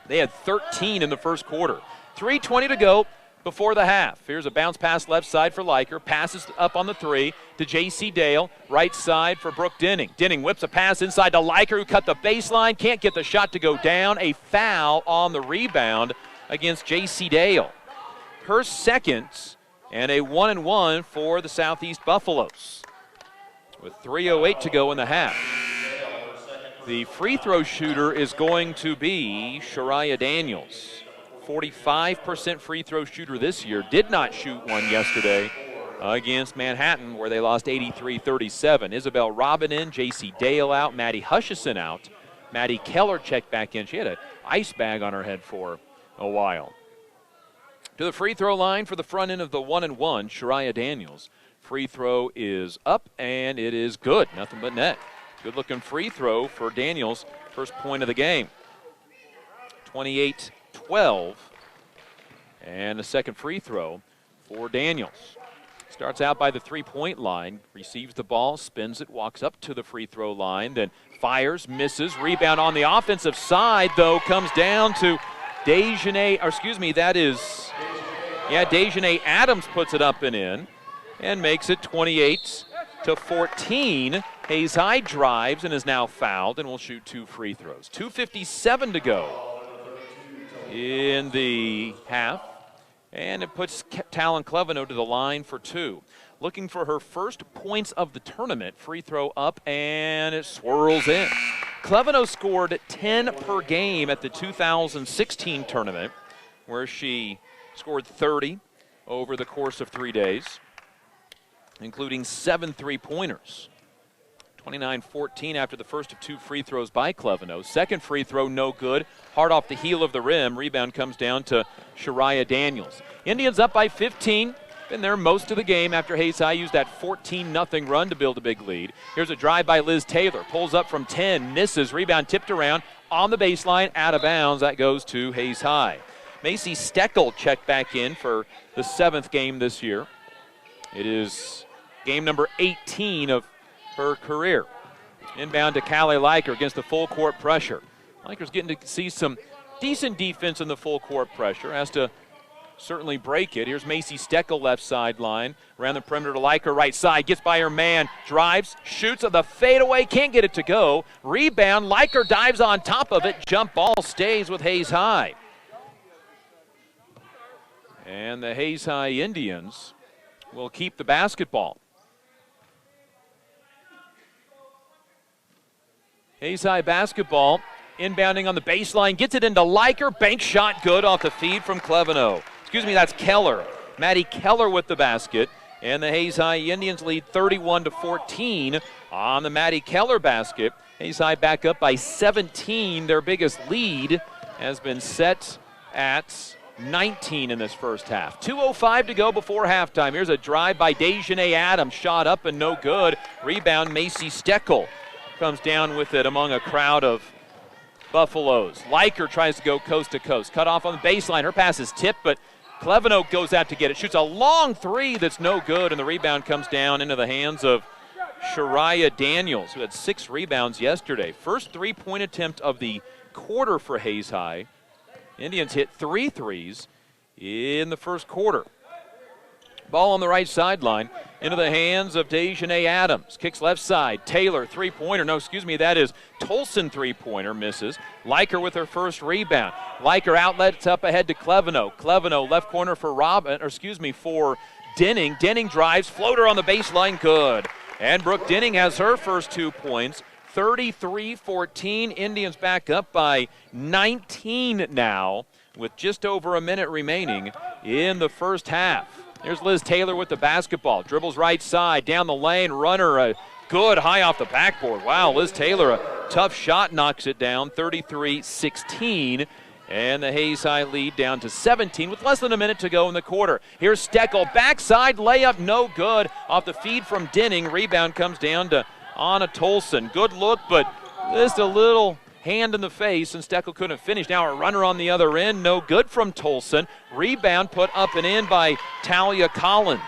They had 13 in the first quarter. 3:20 to go. before the half. Here's a bounce pass left side for Liker. Passes up on the 3 to J.C. Dale. Right side for Brooke Denning. Denning whips a pass inside to Liker, who cut the baseline. Can't get the shot to go down. A foul on the rebound against J.C. Dale. Her second, and a 1-and-1 for the Southeast Buffaloes. With 3:08 to go in the half. The free throw shooter is going to be Shariah Daniels. 45% free throw shooter this year. Did not shoot one yesterday against Manhattan, where they lost 83-37. Isabel Robin in, J.C. Dale out, Maddie Hutchison out. Maddie Keller checked back in. She had an ice bag on her head for a while. To the free throw line for the front end of the 1-and-1, Shariah Daniels. Free throw is up, and it is good. Nothing but net. Good looking free throw for Daniels. First point of the game. 28-12. And a second free throw for Daniels. Starts out by the three-point line, receives the ball, spins it, walks up to the free throw line, then fires, misses. Rebound on the offensive side, though, comes down to Dejanay Adams puts it up and in and makes it 28-14. Hayes High drives and is now fouled and will shoot 2 free throws. 2:57 to go in the half. And it puts Talon Cleveno to the line for 2. Looking for her first points of the tournament. Free throw up, and it swirls in. Cleveno scored 10 per game at the 2016 tournament, where she scored 30 over the course of 3 days, including 7 three-pointers. 29-14 after the first of 2 free throws by Cleveno. Second free throw, no good. Hard off the heel of the rim. Rebound comes down to Shariah Daniels. Indians up by 15. Been there most of the game after Hayes High used that 14-0 run to build a big lead. Here's a drive by Liz Taylor. Pulls up from 10, misses. Rebound tipped around on the baseline, out of bounds. That goes to Hayes High. Macy Steckel checked back in for the 7th game this year. It is game number 18 of her career. Inbound to Callie Liker against the full court pressure. Liker's getting to see some decent defense in the full court pressure. Has to certainly break it. Here's Macy Steckel left sideline. Around the perimeter to Liker right side. Gets by her man. Drives. Shoots at the fadeaway. Can't get it to go. Rebound. Liker dives on top of it. Jump ball stays with Hayes High. And the Hayes High Indians will keep the basketball. Hayes High basketball, inbounding on the baseline, gets it into Liker, bank shot good off the feed from Cleveno. That's Keller. Maddie Keller with the basket, and the Hayes High Indians lead 31-14 on the Maddie Keller basket. Hayes High back up by 17. Their biggest lead has been set at 19 in this first half. 2:05 to go before halftime. Here's a drive by Dejanay Adams, shot up and no good. Rebound, Macy Steckel comes down with it among a crowd of Buffaloes. Liker tries to go coast to coast. Cut off on the baseline. Her pass is tipped, but Cleveno goes out to get it. Shoots a long 3 that's no good, and the rebound comes down into the hands of Shariah Daniels, who had 6 rebounds yesterday. First 3-point attempt of the quarter for Hayes High. Indians hit 3 threes in the first quarter. Ball on the right sideline into the hands of Dejanay Adams. Kicks left side. Taylor, three-pointer. That is Tolson three-pointer. Misses. Liker with her first rebound. Liker outlets up ahead to Cleveno. Cleveno left corner for for Denning. Denning drives. Floater on the baseline. Good. And Brooke Denning has her first 2 points. 33-14. Indians back up by 19 now with just over a minute remaining in the first half. Here's Liz Taylor with the basketball. Dribbles right side, down the lane, runner, good high off the backboard. Wow, Liz Taylor, a tough shot, knocks it down, 33-16. And the Hayes High lead down to 17 with less than a minute to go in the quarter. Here's Steckel, backside layup, no good. Off the feed from Denning, rebound comes down to Anna Tolson. Good look, but just a little hand in the face, and Steckel couldn't finish. Now a runner on the other end, no good from Tolson. Rebound put up and in by Talia Collins.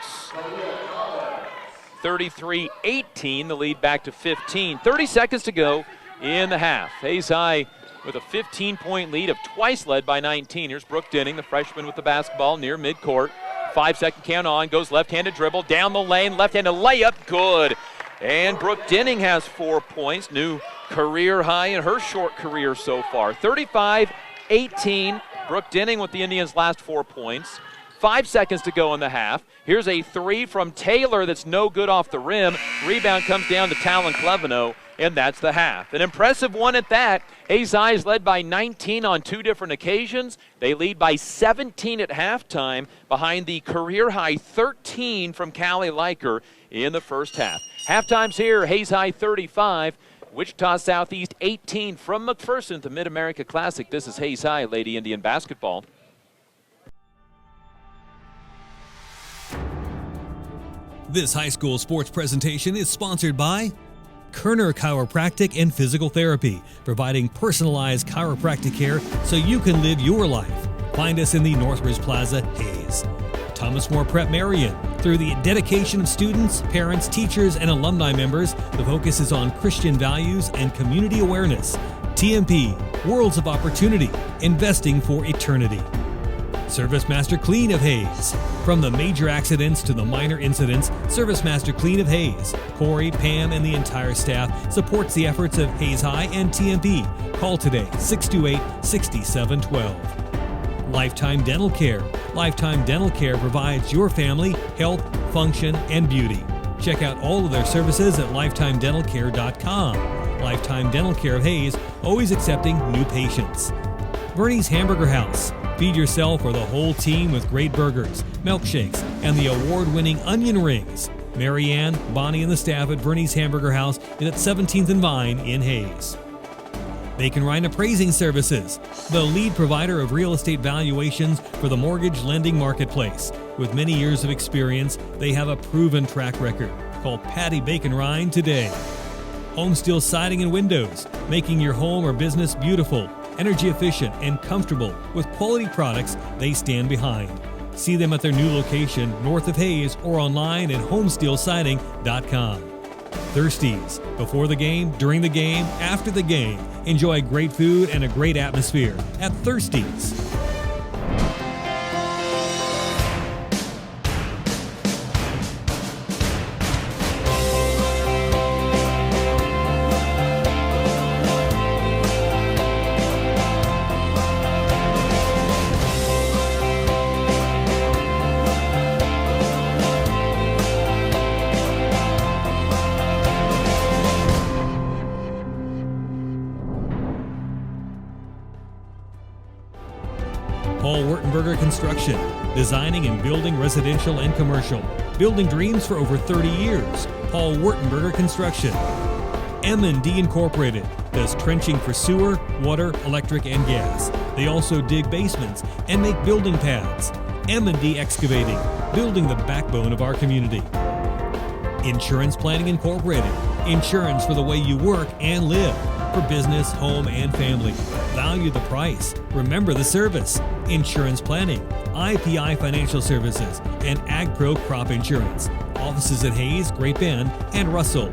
33-18, the lead back to 15. 30 seconds to go in the half. Hayes High with a 15-point lead, have twice led by 19. Here's Brooke Denning, the freshman with the basketball near midcourt. 5-second count on, goes left-handed dribble, down the lane, left-handed layup, good. And Brooke Denning has 4 points, new career high in her short career so far. 35-18, Brooke Denning with the Indians' last 4 points. 5 seconds to go in the half. Here's a three from Taylor that's no good off the rim. Rebound comes down to Talon Cleveno, and that's the half. An impressive one at that. Hayes High is led by 19 on 2 different occasions. They lead by 17 at halftime behind the career-high 13 from Callie Leiker in the first half. Halftime's here, Hayes High 35, Wichita Southeast 18 from McPherson at the Mid-America Classic. This is Hayes High Lady Indian basketball. This high school sports presentation is sponsored by Kerner Chiropractic and Physical Therapy, providing personalized chiropractic care so you can live your life. Find us in the Northridge Plaza, Hayes. Thomas More Prep Marion. Through the dedication of students, parents, teachers, and alumni members, the focus is on Christian values and community awareness. TMP, Worlds of Opportunity, investing for eternity. Service Master Clean of Hayes. From the major accidents to the minor incidents, Service Master Clean of Hayes, Corey, Pam, and the entire staff supports the efforts of Hayes High and TMP. Call today, 628-6712. Lifetime Dental Care. Lifetime Dental Care provides your family health, function, and beauty. Check out all of their services at lifetimedentalcare.com. Lifetime Dental Care of Hayes, always accepting new patients. Bernie's Hamburger House. Feed yourself or the whole team with great burgers, milkshakes, and the award-winning onion rings. Marianne, Bonnie, and the staff at Bernie's Hamburger House is at 17th and Vine in Hayes. Bacon Ryan Appraising Services, the lead provider of real estate valuations for the mortgage lending marketplace. With many years of experience, they have a proven track record. Call Patty Bacon Ryan today. Home Steel Siding and Windows, making your home or business beautiful, energy efficient, and comfortable with quality products they stand behind. See them at their new location north of Hayes or online at homesteelsiding.com. Thirsties. Before the game, during the game, after the game. Enjoy great food and a great atmosphere at Thirsties. Paul Wurtenberger Construction, designing and building residential and commercial. Building dreams for over 30 years. Paul Wurtenberger Construction. M&D Incorporated, does trenching for sewer, water, electric, and gas. They also dig basements and make building pads. M&D Excavating, building the backbone of our community. Insurance Planning Incorporated, insurance for the way you work and live. For business, home, and family. Value the price. Remember the service. Insurance Planning, IPI Financial Services, and AgPro Crop Insurance. Offices at Hayes, Great Bend, and Russell.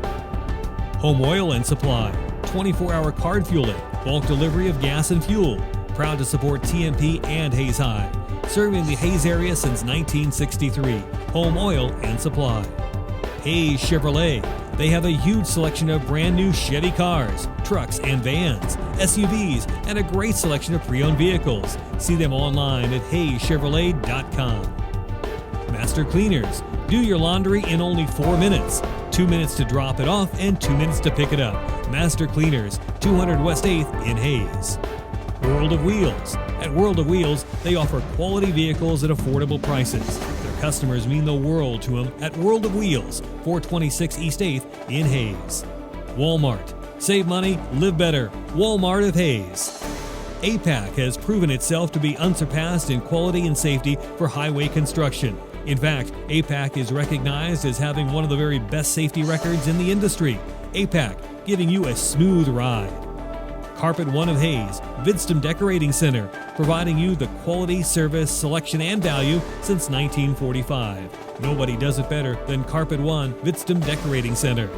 Home Oil and Supply, 24-hour card fueling, bulk delivery of gas and fuel. Proud to support TMP and Hayes High. Serving the Hayes area since 1963. Home Oil and Supply. Hayes Chevrolet. They have a huge selection of brand new Chevy cars, trucks and vans, SUVs, and a great selection of pre-owned vehicles. See them online at hayschevrolet.com. Master Cleaners. Do your laundry in only 4 minutes. 2 minutes to drop it off and 2 minutes to pick it up. Master Cleaners, 200 West 8th in Hayes. World of Wheels. At World of Wheels, they offer quality vehicles at affordable prices. Their customers mean the world to them at World of Wheels, 426 East 8th in Hayes. Walmart. Save money, live better. Walmart of Hayes. APAC has proven itself to be unsurpassed in quality and safety for highway construction. In fact, APAC is recognized as having one of the very best safety records in the industry. APAC, giving you a smooth ride. Carpet One of Hayes, Vidstem Decorating Center, providing you the quality, service, selection, and value since 1945. Nobody does it better than Carpet One, Vidstem Decorating Center.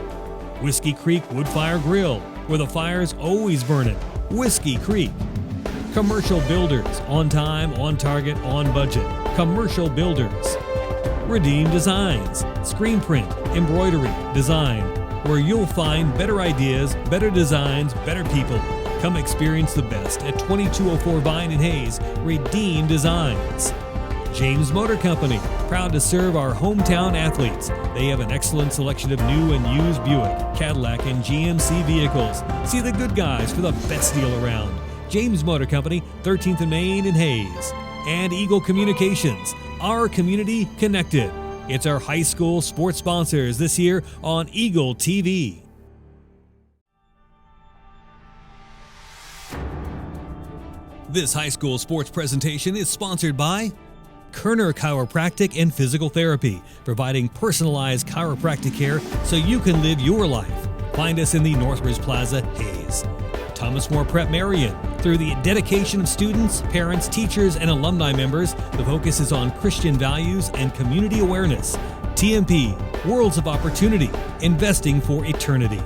Whiskey Creek Woodfire Grill, where the fire's always burning. Whiskey Creek. Commercial Builders, on time, on target, on budget. Commercial Builders. Redeem Designs, screen print, embroidery, design, where you'll find better ideas, better designs, better people. Come experience the best at 2204 Vine in Hayes. Redeem Designs. James Motor Company, proud to serve our hometown athletes. They have an excellent selection of new and used Buick, Cadillac, and GMC vehicles. See the good guys for the best deal around. James Motor Company, 13th and Main in Hayes. And Eagle Communications, our community connected. It's our high school sports sponsors this year on Eagle TV. This high school sports presentation is sponsored by Kerner Chiropractic and Physical Therapy, providing personalized chiropractic care so you can live your life. Find us in the Northridge Plaza, Hayes. Thomas More Prep Marion. Through the dedication of students, parents, teachers, and alumni members, the focus is on Christian values and community awareness. TMP, Worlds of Opportunity, investing for eternity.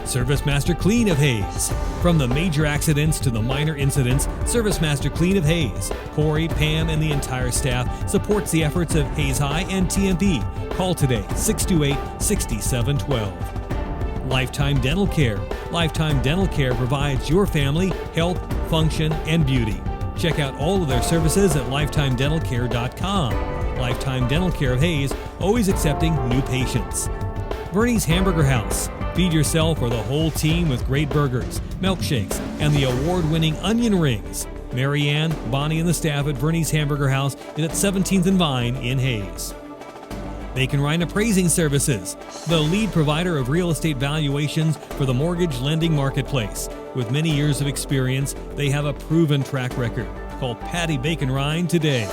Service Master Clean of Hayes. From the major accidents to the minor incidents, Service Master Clean of Hayes, Corey, Pam, and the entire staff supports the efforts of Hayes High and TMP. Call today, 628-6712. Lifetime Dental Care. Lifetime Dental Care provides your family health, function, and beauty. Check out all of their services at lifetimedentalcare.com. Lifetime Dental Care of Hayes, always accepting new patients. Bernie's Hamburger House. Feed yourself or the whole team with great burgers, milkshakes, and the award-winning onion rings. Marianne, Bonnie, and the staff at Bernie's Hamburger House is at 17th and Vine in Hayes. Bacon Rhine Appraising Services, the lead provider of real estate valuations for the mortgage lending marketplace. With many years of experience, they have a proven track record. Call Patty Bacon Rhine today.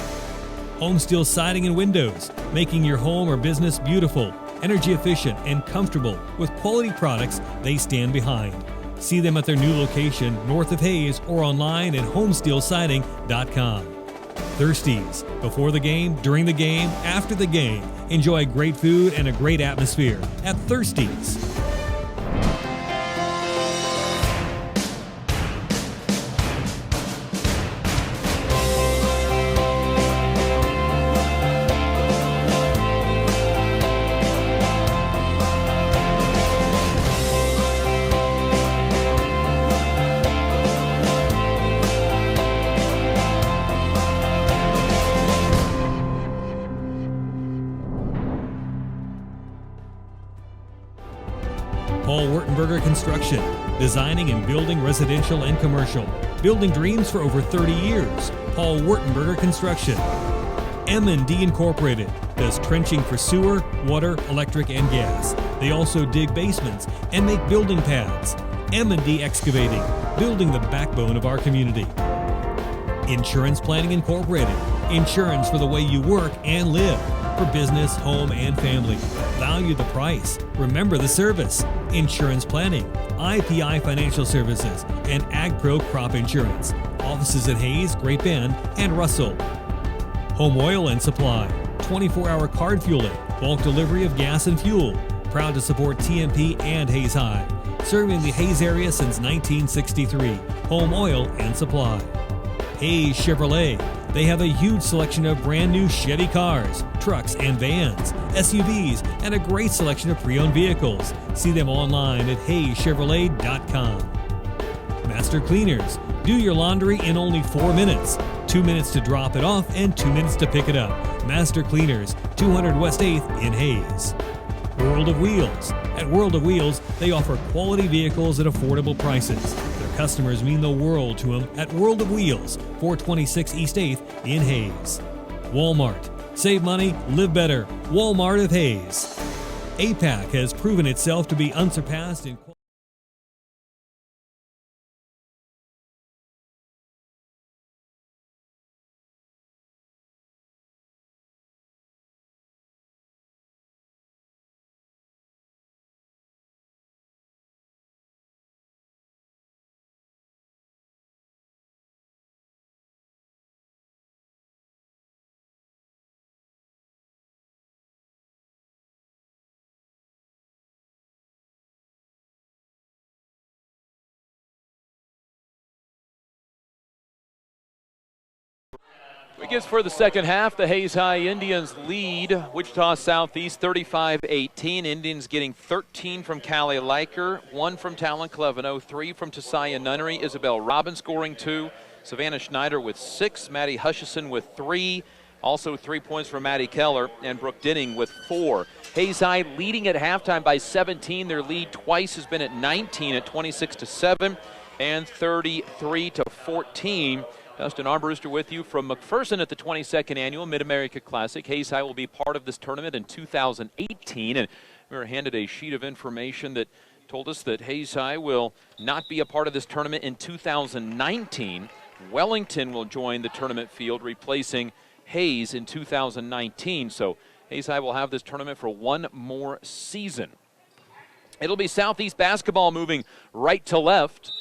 Home Steel Siding and Windows, making your home or business beautiful, energy efficient, and comfortable with quality products they stand behind. See them at their new location north of Hayes or online at homesteelsiding.com. Thirsties. Before the game, during the game, after the game. Enjoy great food and a great atmosphere at Thirsties. Paul Wurtenberger Construction, designing and building residential and commercial. Building dreams for over 30 years. Paul Wurtenberger Construction. M&D Incorporated does trenching for sewer, water, electric, and gas. They also dig basements and make building pads. M&D Excavating, building the backbone of our community. Insurance Planning Incorporated, insurance for the way you work and live. For business, home, and family. Value the price. Remember the service. Insurance planning, IPI Financial Services, and AgPro Crop Insurance. Offices at Hayes, Great Bend, and Russell. Home Oil and Supply, 24-hour card fueling, bulk delivery of gas and fuel. Proud to support TMP and Hayes High. Serving the Hayes area since 1963. Home Oil and Supply. Hayes Chevrolet. They have a huge selection of brand new Chevy cars, trucks, and vans, SUVs, and a great selection of pre-owned vehicles. See them online at hayschevrolet.com. Master Cleaners. Do your laundry in only 4 minutes. 2 minutes to drop it off and 2 minutes to pick it up. Master Cleaners, 200 West 8th in Hayes. World of Wheels. At World of Wheels, they offer quality vehicles at affordable prices. Customers mean the world to them at World of Wheels, 426 East 8th in Hayes. Walmart. Save money, live better. Walmart of Hayes. APAC has proven itself to be unsurpassed in quality. Begins for the second half. The Hayes High Indians lead Wichita Southeast 35-18. Indians getting 13 from Callie Leiker, 1 from Talon Cleveno, 3 from Tasaya Nunnery. Isabel Robbins scoring 2. Savannah Schneider with 6. Maddie Hutchison with 3. Also 3 points from Maddie Keller, and Brooke Dinning with 4. Hayes High leading at halftime by 17. Their lead twice has been at 19 at 26-7 and 33-14. Dustin Armbruster with you from McPherson at the 22nd Annual Mid-America Classic. Hayes High will be part of this tournament in 2018, and we were handed a sheet of information that told us that Hayes High will not be a part of this tournament in 2019. Wellington will join the tournament field, replacing Hayes in 2019. So Hayes High will have this tournament for one more season. It'll be Southeast basketball moving right to left.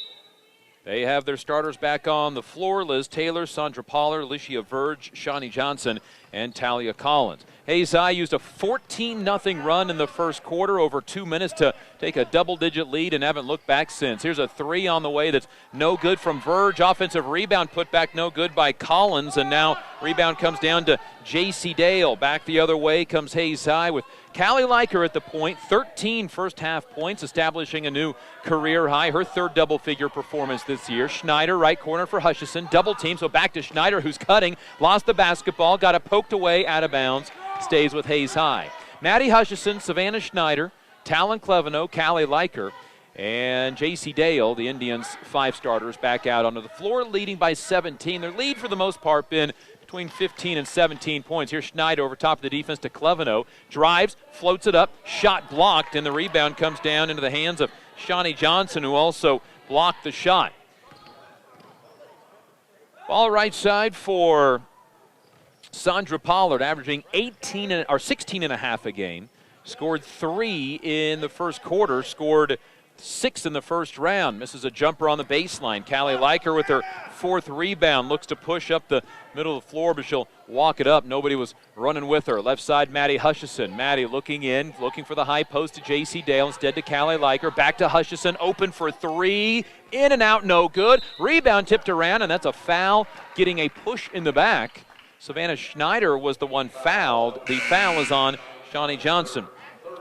They have their starters back on the floor: Liz Taylor, Sandra Pollard, Alicia Verge, Shawnee Johnson, and Talia Collins. Hayes High used a 14-0 run in the first quarter, over 2 minutes to take a double-digit lead, and haven't looked back since. Here's a 3 on the way that's no good from Verge. Offensive rebound put back no good by Collins, and now rebound comes down to J.C. Dale. Back the other way comes Hayes High with Callie Leiker at the point, 13 first-half points, establishing a new career high, her third double-figure performance this year. Schneider, right corner for Hutchison, double team, so back to Schneider, who's cutting, lost the basketball, got it poked away, out of bounds, stays with Hayes High. Maddie Hutchison, Savannah Schneider, Talon Cleveno, Callie Leiker, and J.C. Dale, the Indians' 5 starters, back out onto the floor, leading by 17. Their lead, for the most part, been between 15 and 17 points. Here's Schneider over top of the defense to Cleveno. Drives, floats it up, shot blocked, and the rebound comes down into the hands of Shawnee Johnson, who also blocked the shot. Ball right side for Sandra Pollard, averaging 16 and a half a game. Scored 3 in the first quarter, scored 6 in the first round. Misses a jumper on the baseline. Callie Leiker with her 4th rebound. Looks to push up the middle of the floor, but she'll walk it up. Nobody was running with her. Left side, Maddie Hutchison. Maddie looking in, looking for the high post to J.C. Dale. Instead to Callie Leiker. Back to Hutchison. Open for 3. In and out, no good. Rebound tipped around, and that's a foul. Getting a push in the back. Savannah Schneider was the one fouled. The foul is on Shawnee Johnson.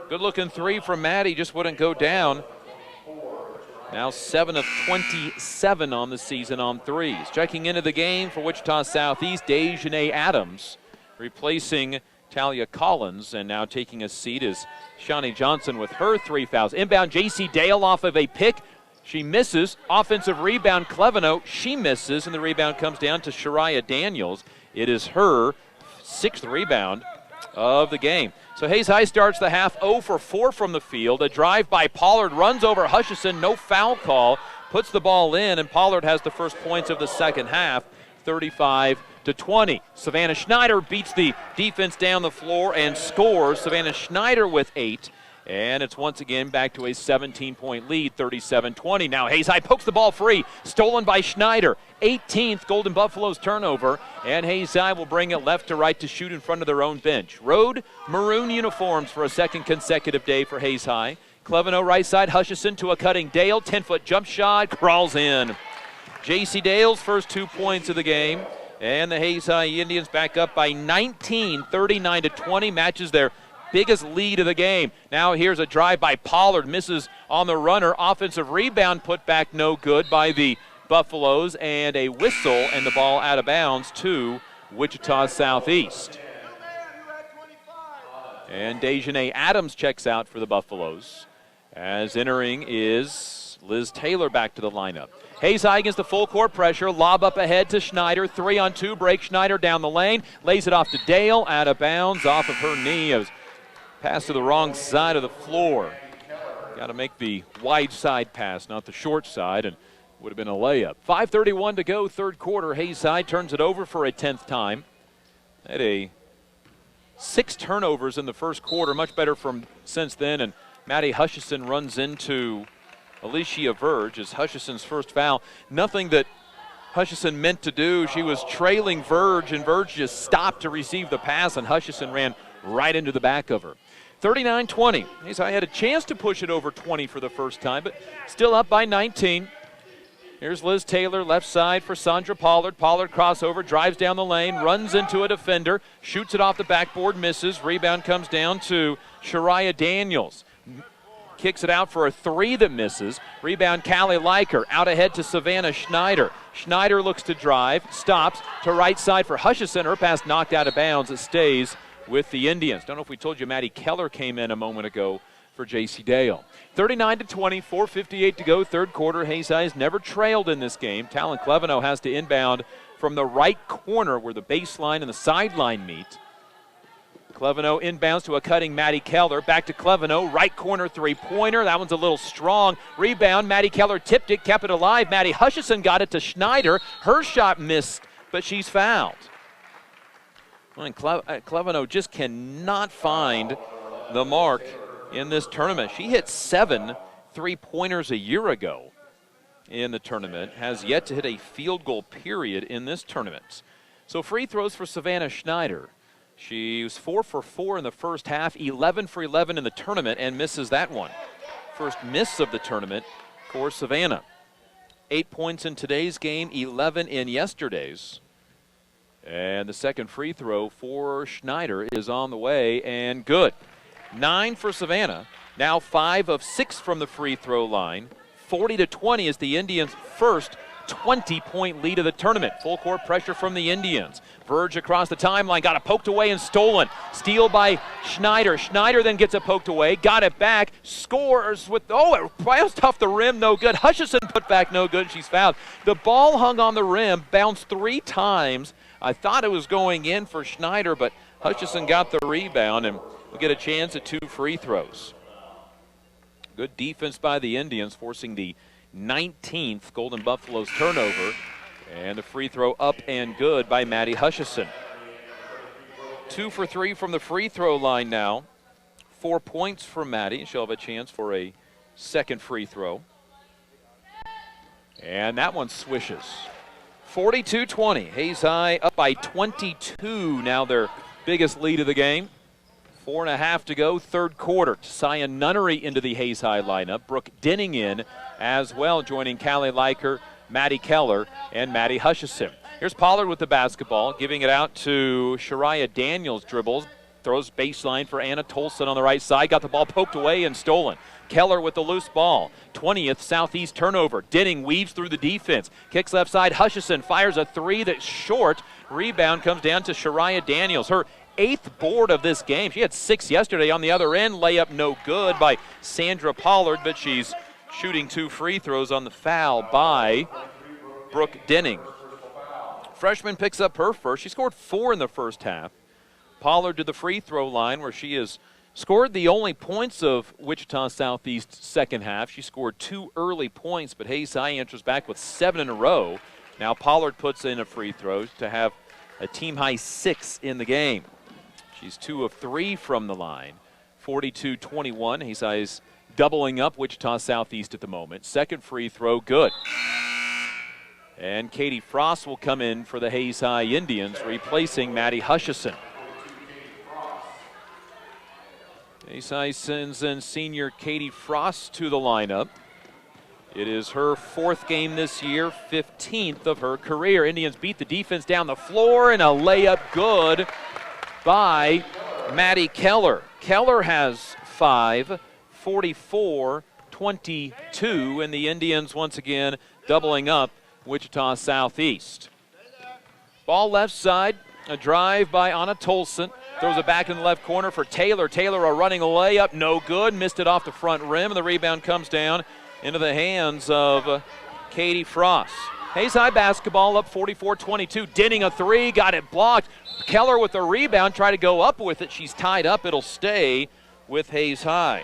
Good looking 3 from Maddie, just wouldn't go down. Now 7 of 27 on the season on threes. Checking into the game for Wichita Southeast, Dejanay Adams, replacing Talia Collins, and now taking a seat is Shawnee Johnson with her 3 fouls. Inbound, J.C. Dale off of a pick. She misses. Offensive rebound, Cleveno. She misses, and the rebound comes down to Shariah Daniels. It is her 6th rebound of the game. So Hayes High starts the half 0 for 4 from the field. A drive by Pollard, runs over Hutchison, no foul call, puts the ball in, and Pollard has the first points of the second half, 35-20. Savannah Schneider beats the defense down the floor and scores. Savannah Schneider with 8. And it's once again back to a 17-point lead, 37-20. Now Hayes High pokes the ball free, stolen by Schneider. 18th Golden Buffaloes turnover, and Hayes High will bring it left to right to shoot in front of their own bench. Road maroon uniforms for a second consecutive day for Hayes High. Cleveno right side, Hutchison to a cutting Dale, 10-foot jump shot, crawls in. J.C. Dale's first 2 points of the game, and the Hayes High Indians back up by 19, 39-20, matches their biggest lead of the game. Now here's a drive by Pollard, misses on the runner. Offensive rebound put back no good by the Buffaloes, and a whistle, and the ball out of bounds to Wichita Southeast. And Dejanay Adams checks out for the Buffaloes, as entering is Liz Taylor back to the lineup. Hayes High against the full court pressure, lob up ahead to Schneider, 3-on-2 break. Schneider down the lane, lays it off to Dale, out of bounds, off of her knee. It was pass to the wrong side of the floor. Got to make the wide side pass, not the short side, and would have been a layup. 5:31 to go, third quarter. Hayes High turns it over for a 10th time. Had 6 turnovers in the first quarter, much better from since then, and Maddie Hutchison runs into Alicia Verge as Hutchison's first foul. Nothing that Hutchison meant to do. She was trailing Verge, and Verge just stopped to receive the pass, and Hutchison ran right into the back of her. 39-20. Hayes High had a chance to push it over 20 for the first time, but still up by 19. Here's Liz Taylor, left side for Sandra Pollard. Pollard crossover, drives down the lane, runs into a defender, shoots it off the backboard, misses. Rebound comes down to Shariah Daniels. Kicks it out for a three that misses. Rebound, Callie Leiker. Out ahead to Savannah Schneider. Schneider looks to drive, stops to right side for Hutchison. Her pass knocked out of bounds. It stays with the Indians. Don't know if we told you Maddie Keller came in a moment ago for J.C. Dale. 39-20, 4:58 to go, third quarter. Hayes High has never trailed in this game. Talon Cleveno has to inbound from the right corner where the baseline and the sideline meet. Cleveno inbounds to a cutting Maddie Keller. Back to Cleveno, right corner three-pointer. That one's a little strong. Rebound, Maddie Keller tipped it, kept it alive. Maddie Hutchison got it to Schneider. Her shot missed, but she's fouled. Cleveno just cannot find the mark in this tournament. She hit 7 three-pointers a year ago in the tournament. Has yet to hit a field goal period in this tournament. So free throws for Savannah Schneider. She was 4 for 4 in the first half, 11 for 11 in the tournament, and misses that one. First miss of the tournament for Savannah. 8 points in today's game, 11 in yesterday's. And the second free throw for Schneider is on the way and good. 9 for Savannah. Now 5 of 6 from the free throw line. 40-20 is the Indians' first 20-point lead of the tournament. Full court pressure from the Indians. Verge across the timeline, got it poked away and stolen. Steal by Schneider. Schneider then gets it poked away, got it back, scores with, it bounced off the rim, no good. Hutchison put back, no good, she's fouled. The ball hung on the rim, bounced 3 times. I thought it was going in for Schneider, but Hutchison got the rebound and will get a chance at 2 free throws. Good defense by the Indians, forcing the 19th Golden Buffaloes turnover, and a free throw up and good by Maddie Hutchison. 2 for 3 from the free throw line now. 4 points for Maddie. She'll have a chance for a second free throw. And that one swishes. 42-20. Hayes High up by 22, now their biggest lead of the game. 4.5 to go, third quarter. Sia Nunnery into the Hayes High lineup. Brooke Denning in as well, joining Callie Leiker, Maddie Keller, and Maddie Hutchison. Here's Pollard with the basketball, giving it out to Shariah Daniels. Dribbles, throws baseline for Anna Tolson on the right side. Got the ball poked away and stolen. Keller with the loose ball. 20th Southeast turnover. Denning weaves through the defense. Kicks left side. Hutchison fires a three that's short. Rebound comes down to Shariah Daniels. Her 8th board of this game. She had 6 yesterday on the other end. Layup no good by Sandra Pollard, but she's shooting 2 free throws on the foul by Brooke Denning. Freshman picks up her first. She scored 4 in the first half. Pollard to the free throw line where she has scored the only points of Wichita Southeast second half. She scored 2 early points, but Hayes High enters back with 7 in a row. Now Pollard puts in a free throw to have a team-high 6 in the game. She's 2 of 3 from the line. 42-21. Hayes High is doubling up Wichita Southeast at the moment. Second free throw, good. And Katie Frost will come in for the Hayes High Indians, replacing Maddie Hutchison. Hayes High sends in senior Katie Frost to the lineup. It is her 4th game this year, 15th of her career. Indians beat the defense down the floor, and a layup good by Maddie Keller. Keller has 5, 44-22, and the Indians once again doubling up Wichita Southeast. Ball left side, a drive by Anna Tolson. Throws it back in the left corner for Taylor. Taylor a running layup, no good. Missed it off the front rim, and the rebound comes down into the hands of Katie Frost. Hayes High basketball up 44-22. Denning a three, got it blocked. Keller with the rebound, tried to go up with it. She's tied up. It'll stay with Hayes High.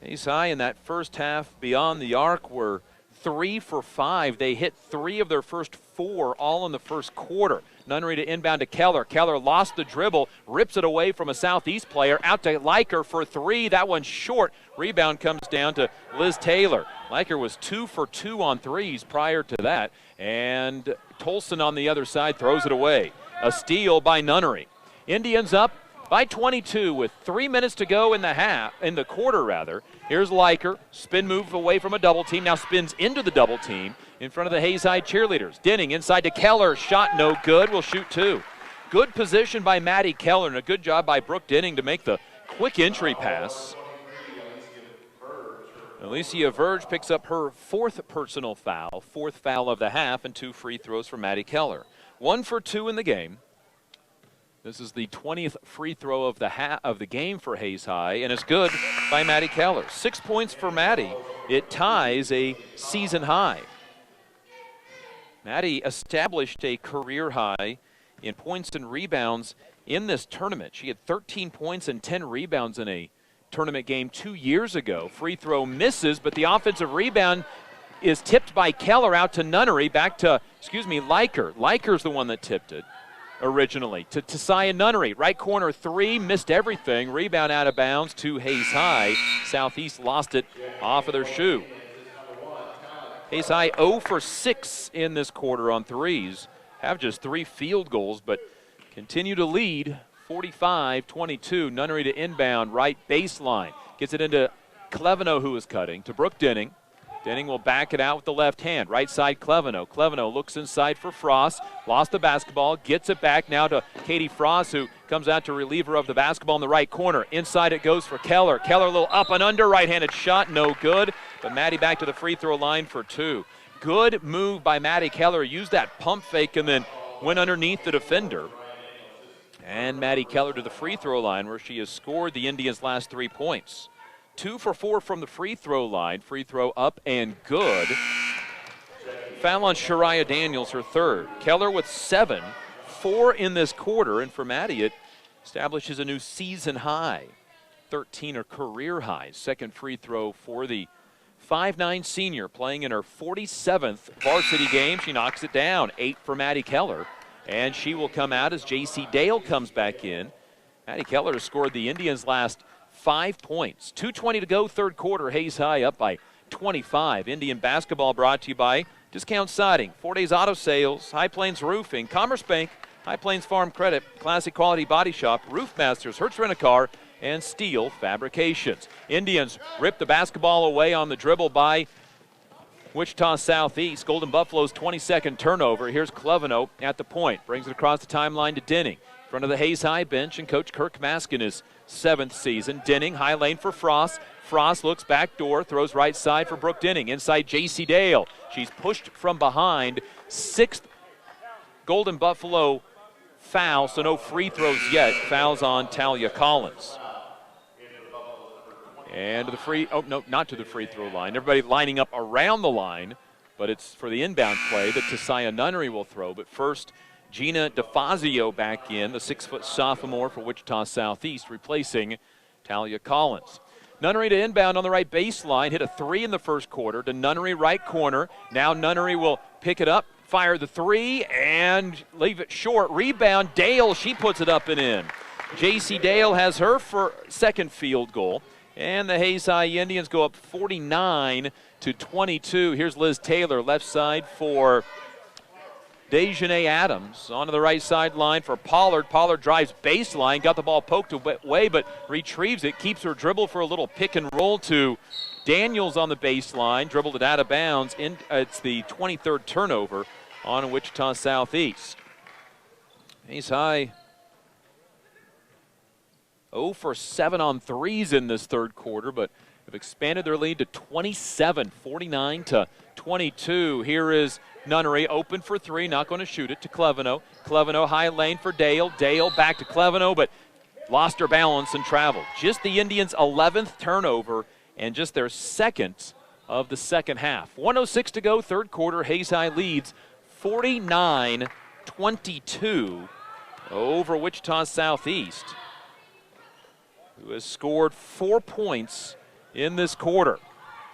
Hayes High in that first half beyond the arc were 3 for 5. They hit 3 of their first 4 all in the first quarter. Nunnery to inbound to Keller. Keller lost the dribble, rips it away from a Southeast player. Out to Leiker for 3. That one's short. Rebound comes down to Liz Taylor. Leiker was 2 for 2 on threes prior to that. And Tolson on the other side throws it away. A steal by Nunnery. Indians up by 22 with 3 minutes to go in the quarter. Here's Liker, spin move away from a double team, now spins into the double team in front of the Hayes High cheerleaders. Denning inside to Keller, shot no good, will shoot 2. Good position by Maddie Keller and a good job by Brooke Denning to make the quick entry pass. Alicia Verge picks up her 4th personal foul, 4th foul of the half, and 2 free throws for Maddie Keller. 1 for 2 in the game. This is the 20th free throw of the game for Hayes High, and it's good by Maddie Keller. 6 points for Maddie. It ties a season high. Maddie established a career high in points and rebounds in this tournament. She had 13 points and 10 rebounds in a tournament game 2 years ago. Free throw misses, but the offensive rebound is tipped by Keller out to Nunnery, back to, Liker. Liker's the one that tipped it originally to Sia Nunnery. Right corner 3, missed everything. Rebound out of bounds to Hayes High. Southeast lost it off of their shoe. Hayes High 0 for 6 in this quarter on threes. Have just 3 field goals, but continue to lead 45-22. Nunnery to inbound, right baseline. Gets it into Cleveno, who is cutting, to Brooke Denning. Denning will back it out with the left hand. Right side, Cleveno. Cleveno looks inside for Frost. Lost the basketball. Gets it back now to Katie Frost, who comes out to relieve her of the basketball in the right corner. Inside it goes for Keller. Keller a little up and under. Right-handed shot, no good. But Maddie back to the free throw line for 2. Good move by Maddie Keller. Used that pump fake and then went underneath the defender. And Maddie Keller to the free throw line, where she has scored the Indians' last 3 points. 2 for 4 from the free throw line. Free throw up and good. Foul on Shariah Daniels, her 3rd. Keller with 7, 4 in this quarter, and for Maddie it establishes a new season high. 13 are career highs. 2nd free throw for the 5'9" senior, playing in her 47th varsity game. She knocks it down. 8 for Maddie Keller. And she will come out as J.C. Dale comes back in. Maddie Keller has scored the Indians' last 5 points. 2:20 to go, 3rd quarter. Hayes High up by 25. Indian basketball brought to you by Discount Siding, 4 Days Auto Sales, High Plains Roofing, Commerce Bank, High Plains Farm Credit, Classic Quality Body Shop, Roof Masters, Hertz Rent-A-Car, and Steel Fabrications. Indians rip the basketball away on the dribble by Wichita Southeast. Golden Buffalo's 22nd turnover. Here's Cleveno at the point. Brings it across the timeline to Denning. In front of the Hayes High bench and Coach Kirk Mask in his 7th season. Denning, high lane for Frost. Frost looks back door, throws right side for Brooke Denning. Inside J.C. Dale. She's pushed from behind. 6th Golden Buffalo foul, so no free throws yet. Fouls on Talia Collins. And to the not to the free throw line. Everybody lining up around the line, but it's for the inbound play that Sia Nunnery will throw. But first, Gina DeFazio back in, the 6-foot sophomore for Wichita Southeast, replacing Talia Collins. Nunnery to inbound on the right baseline, hit a 3 in the 1st quarter to Nunnery right corner. Now Nunnery will pick it up, fire the 3, and leave it short. Rebound, Dale, she puts it up and in. J.C. Dale has her 2nd field goal. And the Hayes High Indians go up 49-22. Here's Liz Taylor, left side for Dejanay Adams. Onto the right sideline for Pollard. Pollard drives baseline, got the ball poked away, but retrieves it, keeps her dribble for a little pick and roll to Daniels on the baseline. Dribbled it out of bounds. It's the 23rd turnover on Wichita Southeast. Hayes High 0 for 7 on threes in this 3rd quarter, but have expanded their lead to 27, 49-22. Here is Nunnery, open for 3, not going to shoot it, to Cleveno. Cleveno, high lane for Dale. Dale back to Cleveno, but lost her balance and traveled. Just the Indians' 11th turnover and just their 2nd of the 2nd half. 1:06 to go, 3rd quarter. Hayes High leads 49-22 over Wichita Southeast, who has scored 4 points in this quarter.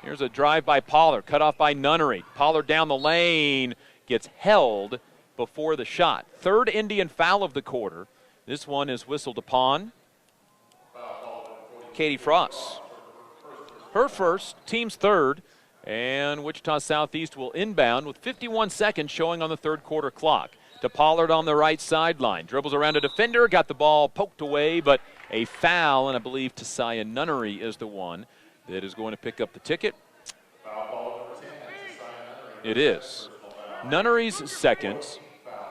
Here's a drive by Pollard, cut off by Nunnery. Pollard down the lane, gets held before the shot. 3rd Indian foul of the quarter. This one is whistled upon Katie Frost. Her 1st, team's 3rd, and Wichita Southeast will inbound with 51 seconds showing on the 3rd quarter clock. to Pollard on the right sideline. Dribbles around a defender, got the ball poked away, but a foul, and I believe Tasia Nunnery is the one that is going to pick up the ticket. It is. Nunnery's second,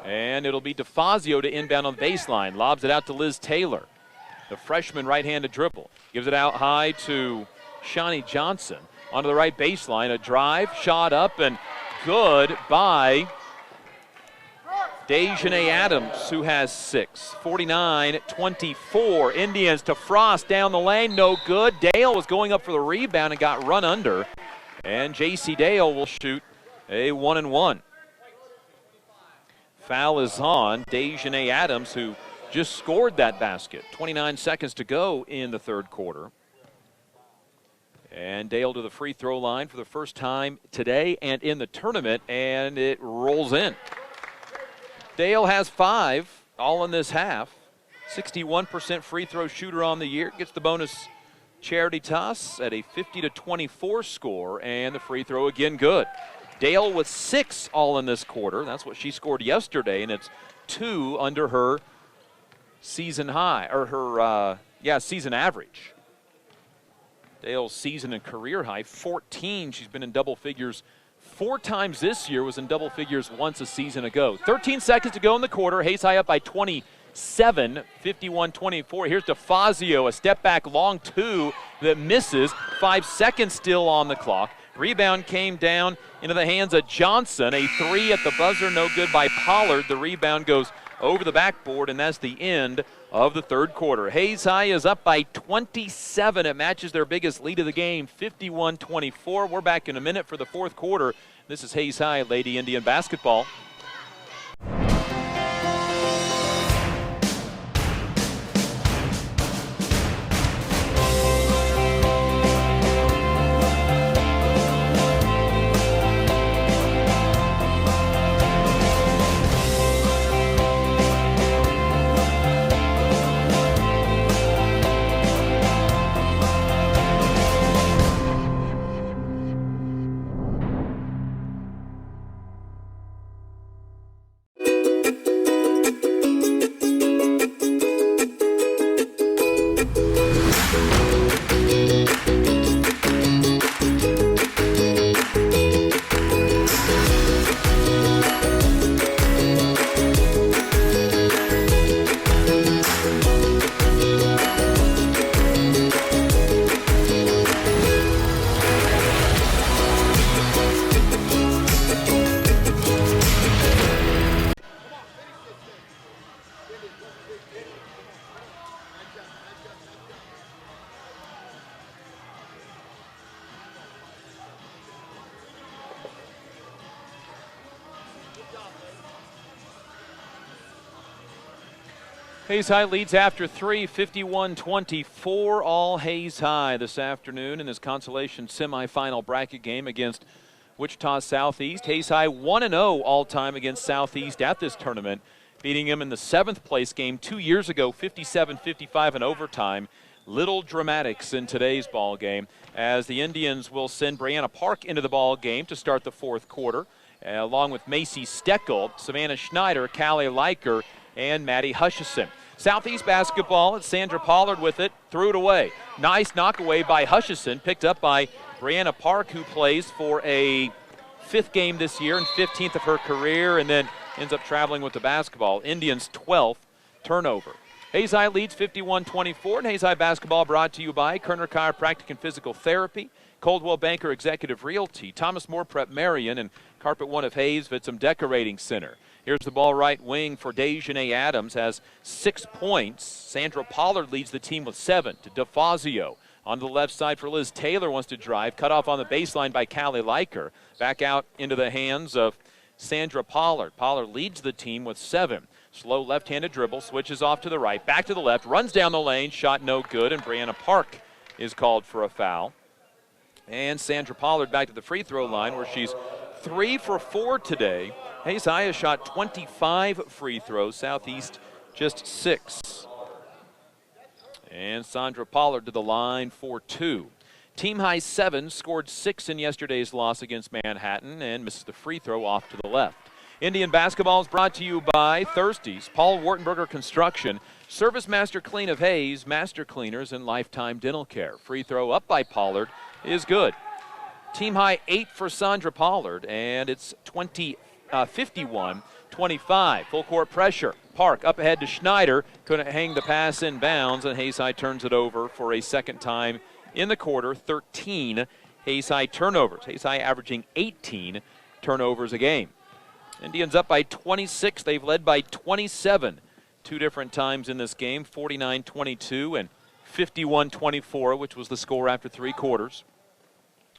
and it'll be DeFazio to inbound on the baseline. Lobs it out to Liz Taylor, the freshman right-handed dribble. Gives it out high to Shawnee Johnson. Onto the right baseline, a drive, shot up, and good by Dejanay Adams, who has 6. 49-24. Indians to Frost down the lane, no good. Dale was going up for the rebound and got run under. And J.C. Dale will shoot a 1-and-1. Foul is on Dejanay Adams, who just scored that basket. 29 seconds to go in the third quarter. And Dale to the free throw line for the first time today and in the tournament, and it rolls in. Dale has 5, all in this half. 61% free throw shooter on the year. Gets the bonus charity toss at a 50-24 score, and the free throw again good. Dale with 6 all in this quarter. That's what she scored yesterday, and it's 2 under her season high, or her, season average. Dale's season and career high, 14. She's been in double figures 4 times this year, was in double figures once a season ago. 13 seconds to go in the quarter. Hayes High up by 27, 51-24. Here's DeFazio, a step back long 2 that misses. 5 seconds still on the clock. Rebound came down into the hands of Johnson. A 3 at the buzzer, no good by Pollard. The rebound goes over the backboard, and that's the end of the third quarter. Hayes High is up by 27. It matches their biggest lead of the game, 51-24. We're back in a minute for the fourth quarter. This is Hayes High Lady Indian basketball. Hayes High leads after 3, 51-24, all Hayes High this afternoon in this consolation semifinal bracket game against Wichita Southeast. Hayes High 1-0 all-time against Southeast at this tournament, beating him in the 7th place game 2 years ago, 57-55 in overtime. Little dramatics in today's ball game, as the Indians will send Brianna Park into the ball game to start the fourth quarter, along with Macy Steckel, Savannah Schneider, Callie Leiker, and Maddie Hutchison. Southeast basketball, it's Sandra Pollard with it, threw it away. Nice knockaway by Hutchison, picked up by Brianna Park, who plays for a 5th game this year and 15th of her career, and then ends up traveling with the basketball. Indians' 12th turnover. Hayes High leads 51-24, and Hayes High basketball brought to you by Kerner Chiropractic and Physical Therapy, Coldwell Banker Executive Realty, Thomas More Prep Marion, and Carpet One of Hayes Vitsum Decorating Center. Here's the ball right wing for Dejanay Adams, has 6 points. Sandra Pollard leads the team with 7 to DeFazio. On the left side for Liz Taylor, wants to drive. Cut off on the baseline by Callie Leiker. Back out into the hands of Sandra Pollard. Pollard leads the team with 7. Slow left-handed dribble, switches off to the right, back to the left, runs down the lane, shot no good, and Brianna Park is called for a foul. And Sandra Pollard back to the free throw line, where she's 3 for 4 today. Hayes High has shot 25 free throws, Southeast just 6. And Sandra Pollard to the line for 2. Team high 7, scored 6 in yesterday's loss against Manhattan and misses the free throw off to the left. Indian basketball is brought to you by Thirsties, Paul Wartenberger Construction, Service Master Clean of Hayes, Master Cleaners, and Lifetime Dental Care. Free throw up by Pollard is good. Team high 8 for Sandra Pollard, and it's 51-25. Full court pressure. Park up ahead to Schneider. Couldn't hang the pass in bounds, and Hayes High turns it over for a second time in the quarter. 13 Hayes High turnovers. Hayes High averaging 18 turnovers a game. Indians up by 26. They've led by 27 two different times in this game, 49-22 and 51-24, which was the score after 3 quarters.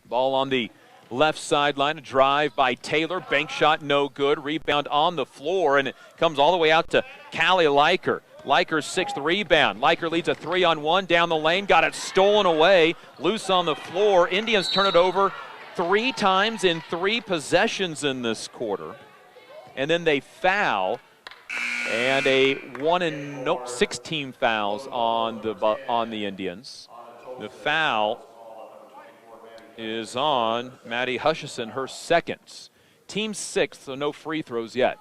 Ball on the left sideline, a drive by Taylor, bank shot no good, rebound on the floor, and it comes all the way out to Callie Leiker. Leiker's 6th rebound. Leiker leads a 3-on-1 down the lane, got it stolen away, loose on the floor. Indians turn it over 3 times in 3 possessions in this quarter. And then they foul, and 16 fouls on the Indians. The foul is on Maddie Hutchison, her 2nd. Team 6th, so no free throws yet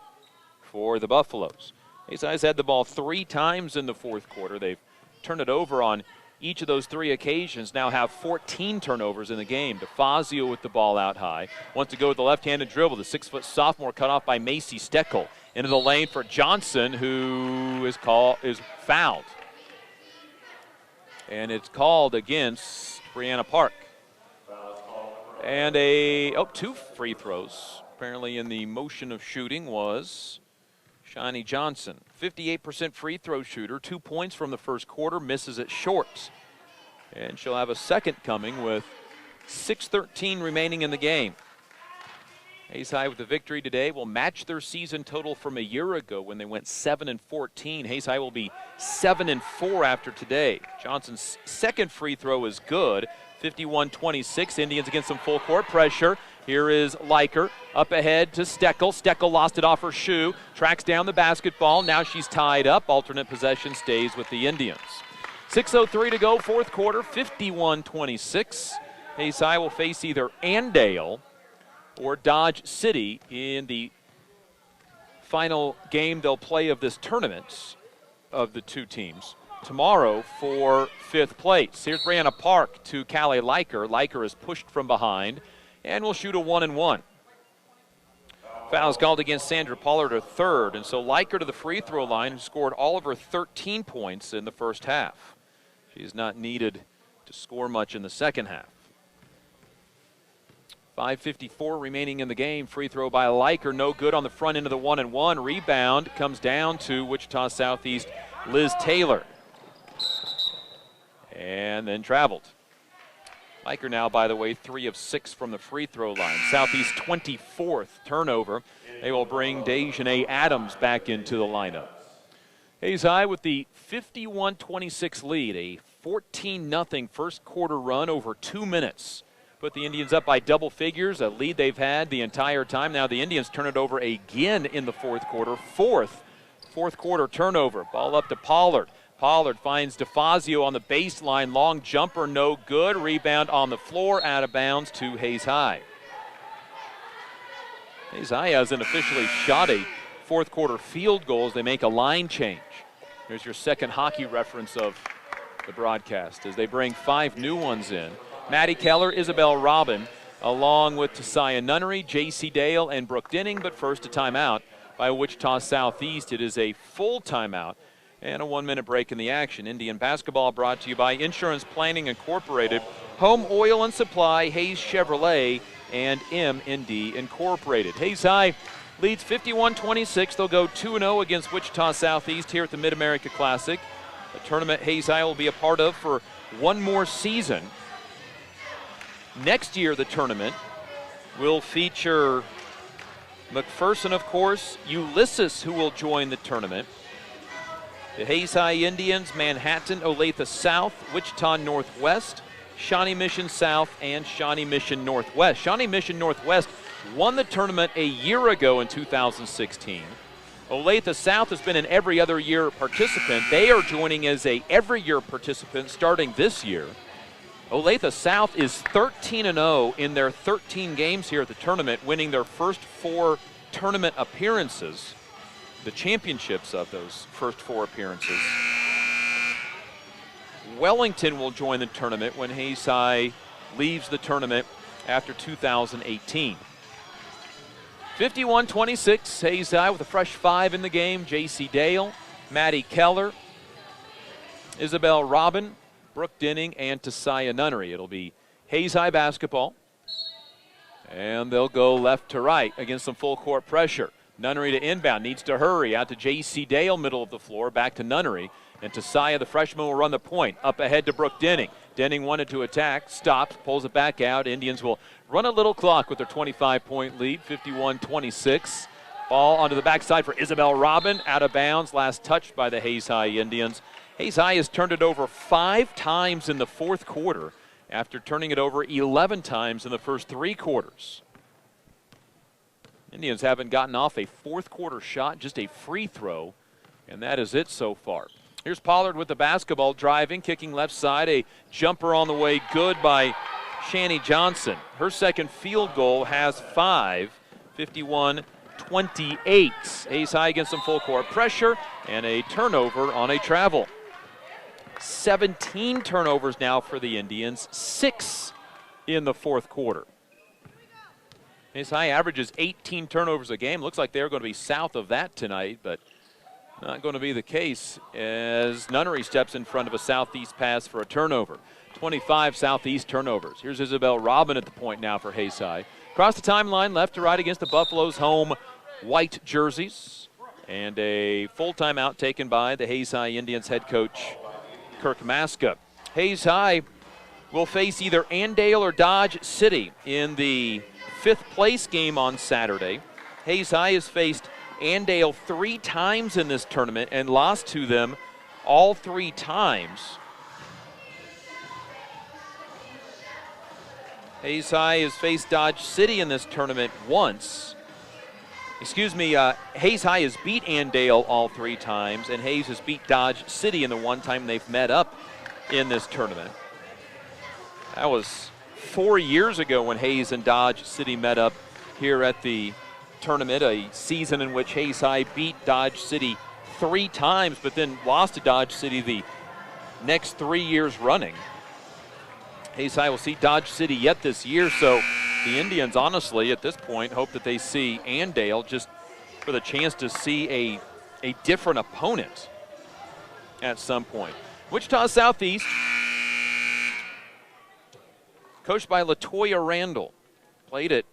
for the Buffaloes. Hayes High's had the ball 3 times in the 4th quarter. They've turned it over on each of those 3 occasions, now have 14 turnovers in the game. DeFazio with the ball out high. Wants to go with the left-handed dribble. The 6-foot sophomore cut off by Macy Steckel. Into the lane for Johnson, who is fouled. And it's called against Brianna Park. And 2 free throws. Apparently in the motion of shooting was Shani Johnson. 58% free throw shooter, 2 points from the first quarter, misses it short. And she'll have a second coming with 6:13 remaining in the game. Hayes High with the victory today will match their season total from a year ago when they went 7-14. Hayes High will be 7-4 after today. Johnson's second free throw is good. 51-26. Indians against some full court pressure. Here is Leiker up ahead to Steckel. Steckel lost it off her shoe, tracks down the basketball. Now she's tied up. Alternate possession stays with the Indians. 6:03 to go, 4th quarter, 51-26. Hayes High will face either Andale or Dodge City in the final game they'll play of this tournament of the 2 teams tomorrow for 5th place. Here's Brianna Park to Callie Leiker. Leiker is pushed from behind and will shoot a 1-and-1. Foul is called against Sandra Pollard, her 3rd, and so Leiker to the free throw line, who scored all of her 13 points in the first half. She's not needed to score much in the second half. 5:54 remaining in the game. Free throw by Leiker, no good on the front end of the 1-and-1. Rebound comes down to Wichita Southeast Liz Taylor. And then traveled. Leiker now, by the way, 3 of 6 from the free throw line. Southeast 24th turnover. They will bring Dejanay Adams back into the lineup. Hayes High with the 51-26 lead, a 14-0 first quarter run over 2 minutes. Put the Indians up by double figures, a lead they've had the entire time. Now the Indians turn it over again in the 4th quarter. Fourth quarter turnover. Ball up to Pollard. Pollard finds DeFazio on the baseline. Long jumper, no good. Rebound on the floor, out of bounds to Hayes High. Hayes High hasn't officially shot a 4th quarter field goal as they make a line change. Here's your second hockey reference of the broadcast as they bring 5 new ones in. Maddie Keller, Isabel Robin, along with Tasiah Nunnery, J.C. Dale, and Brooke Dinning. But first, a timeout by Wichita Southeast. It is a full timeout and a 1-minute break in the action. Indian basketball brought to you by Insurance Planning Incorporated, Home Oil and Supply, Hayes Chevrolet, and M&D Incorporated. Hayes High leads 51-26. They'll go 2-0 against Wichita Southeast here at the Mid-America Classic. A tournament Hayes High will be a part of for 1 more season. Next year, the tournament will feature McPherson, of course, Ulysses, who will join the tournament. The Hayes High Indians, Manhattan, Olathe South, Wichita Northwest, Shawnee Mission South, and Shawnee Mission Northwest. Shawnee Mission Northwest won the tournament a year ago in 2016. Olathe South has been an every other year participant. They are joining as a every year participant starting this year. Olathe South is 13-0 in their 13 games here at the tournament, winning their first 4 tournament appearances, the championships of those first 4 appearances. Wellington will join the tournament when Hayes High leaves the tournament after 2018. 51-26, Hayes High with a fresh 5 in the game. J.C. Dale, Maddie Keller, Isabel Robin, Brooke Denning, and Tasaya Nunnery. It'll be Hayes High basketball. And they'll go left to right against some full court pressure. Nunnery to inbound, needs to hurry. Out to J.C. Dale, middle of the floor, back to Nunnery. And Tasaya, the freshman, will run the point. Up ahead to Brooke Denning. Denning wanted to attack, stops, pulls it back out. Indians will run a little clock with their 25-point lead, 51-26. Ball onto the backside for Isabel Robin, out of bounds. Last touched by the Hayes High Indians. Hayes High has turned it over 5 times in the fourth quarter after turning it over 11 times in the first 3 quarters. Indians haven't gotten off a fourth quarter shot, just a free throw, and that is it so far. Here's Pollard with the basketball, driving, kicking left side. A jumper on the way, good by Shani Johnson. Her second field goal has 5, 51-28. Hayes High against some full court pressure and a turnover on a travel. 17 turnovers now for the Indians, 6 in the fourth quarter. Hayes High averages 18 turnovers a game. Looks like they're going to be south of that tonight, but not going to be the case as Nunnery steps in front of a southeast pass for a turnover. 25 southeast turnovers. Here's Isabel Robin at the point now for Hayes High. Across the timeline, left to right against the Buffalo's home white jerseys. And a full timeout taken by the Hayes High Indians head coach, Kirk Maska. Hayes High will face either Andale or Dodge City in the 5th place game on Saturday. Hayes High has faced Andale 3 times in this tournament and lost to them all 3 times. Hayes High has faced Dodge City in this tournament once. Hayes High has beat Andale all 3 times, and Hayes has beat Dodge City in the one time they've met up in this tournament. That was 4 years ago when Hayes and Dodge City met up here at the tournament, a season in which Hayes High beat Dodge City 3 times, but then lost to Dodge City the next 3 years running. Hayes High will see Dodge City yet this year, so the Indians honestly at this point hope that they see Andale just for the chance to see a different opponent at some point. Wichita Southeast, coached by LaToya Randall, played at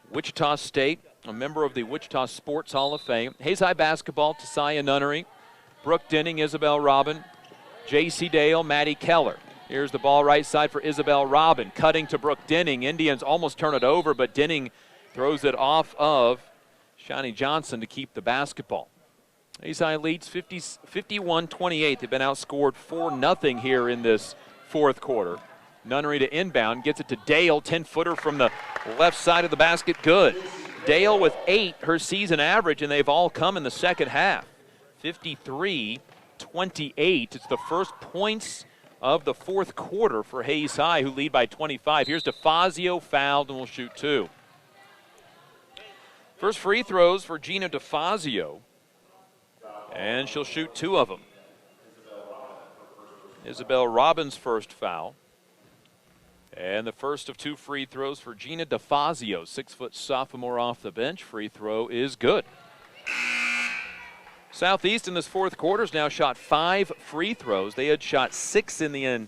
Wichita State, a member of the Wichita Sports Hall of Fame. Hayes High basketball, Tasaya Nunnery, Brooke Denning, Isabel Robin, J.C. Dale, Maddie Keller. Here's the ball right side for Isabel Robin, cutting to Brooke Denning. Indians almost turn it over, but Denning throws it off of Shani Johnson to keep the basketball. Hayes High leads 51-28. They've been outscored 4-0 here in this fourth quarter. Nunnery to inbound, gets it to Dale, 10-footer from the left side of the basket, good. Dale with 8, her season average, and they've all come in the second half. 53-28, it's the first points of the fourth quarter for Hayes High, who lead by 25. Here's DeFazio, fouled, and will shoot 2. First free throws for Gina DeFazio, and she'll shoot 2 of them. Isabel Robin's first foul. And the first of 2 free throws for Gina DeFazio, 6-foot sophomore off the bench. Free throw is good. Southeast in this fourth quarter has now shot 5 free throws. They had shot 6 in the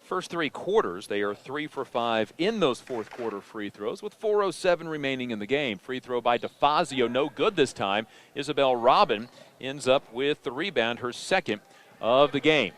first 3 quarters. They are 3 for 5 in those fourth quarter free throws with 4:07 remaining in the game. Free throw by DeFazio, no good this time. Isabel Robin ends up with the rebound, her second of the game.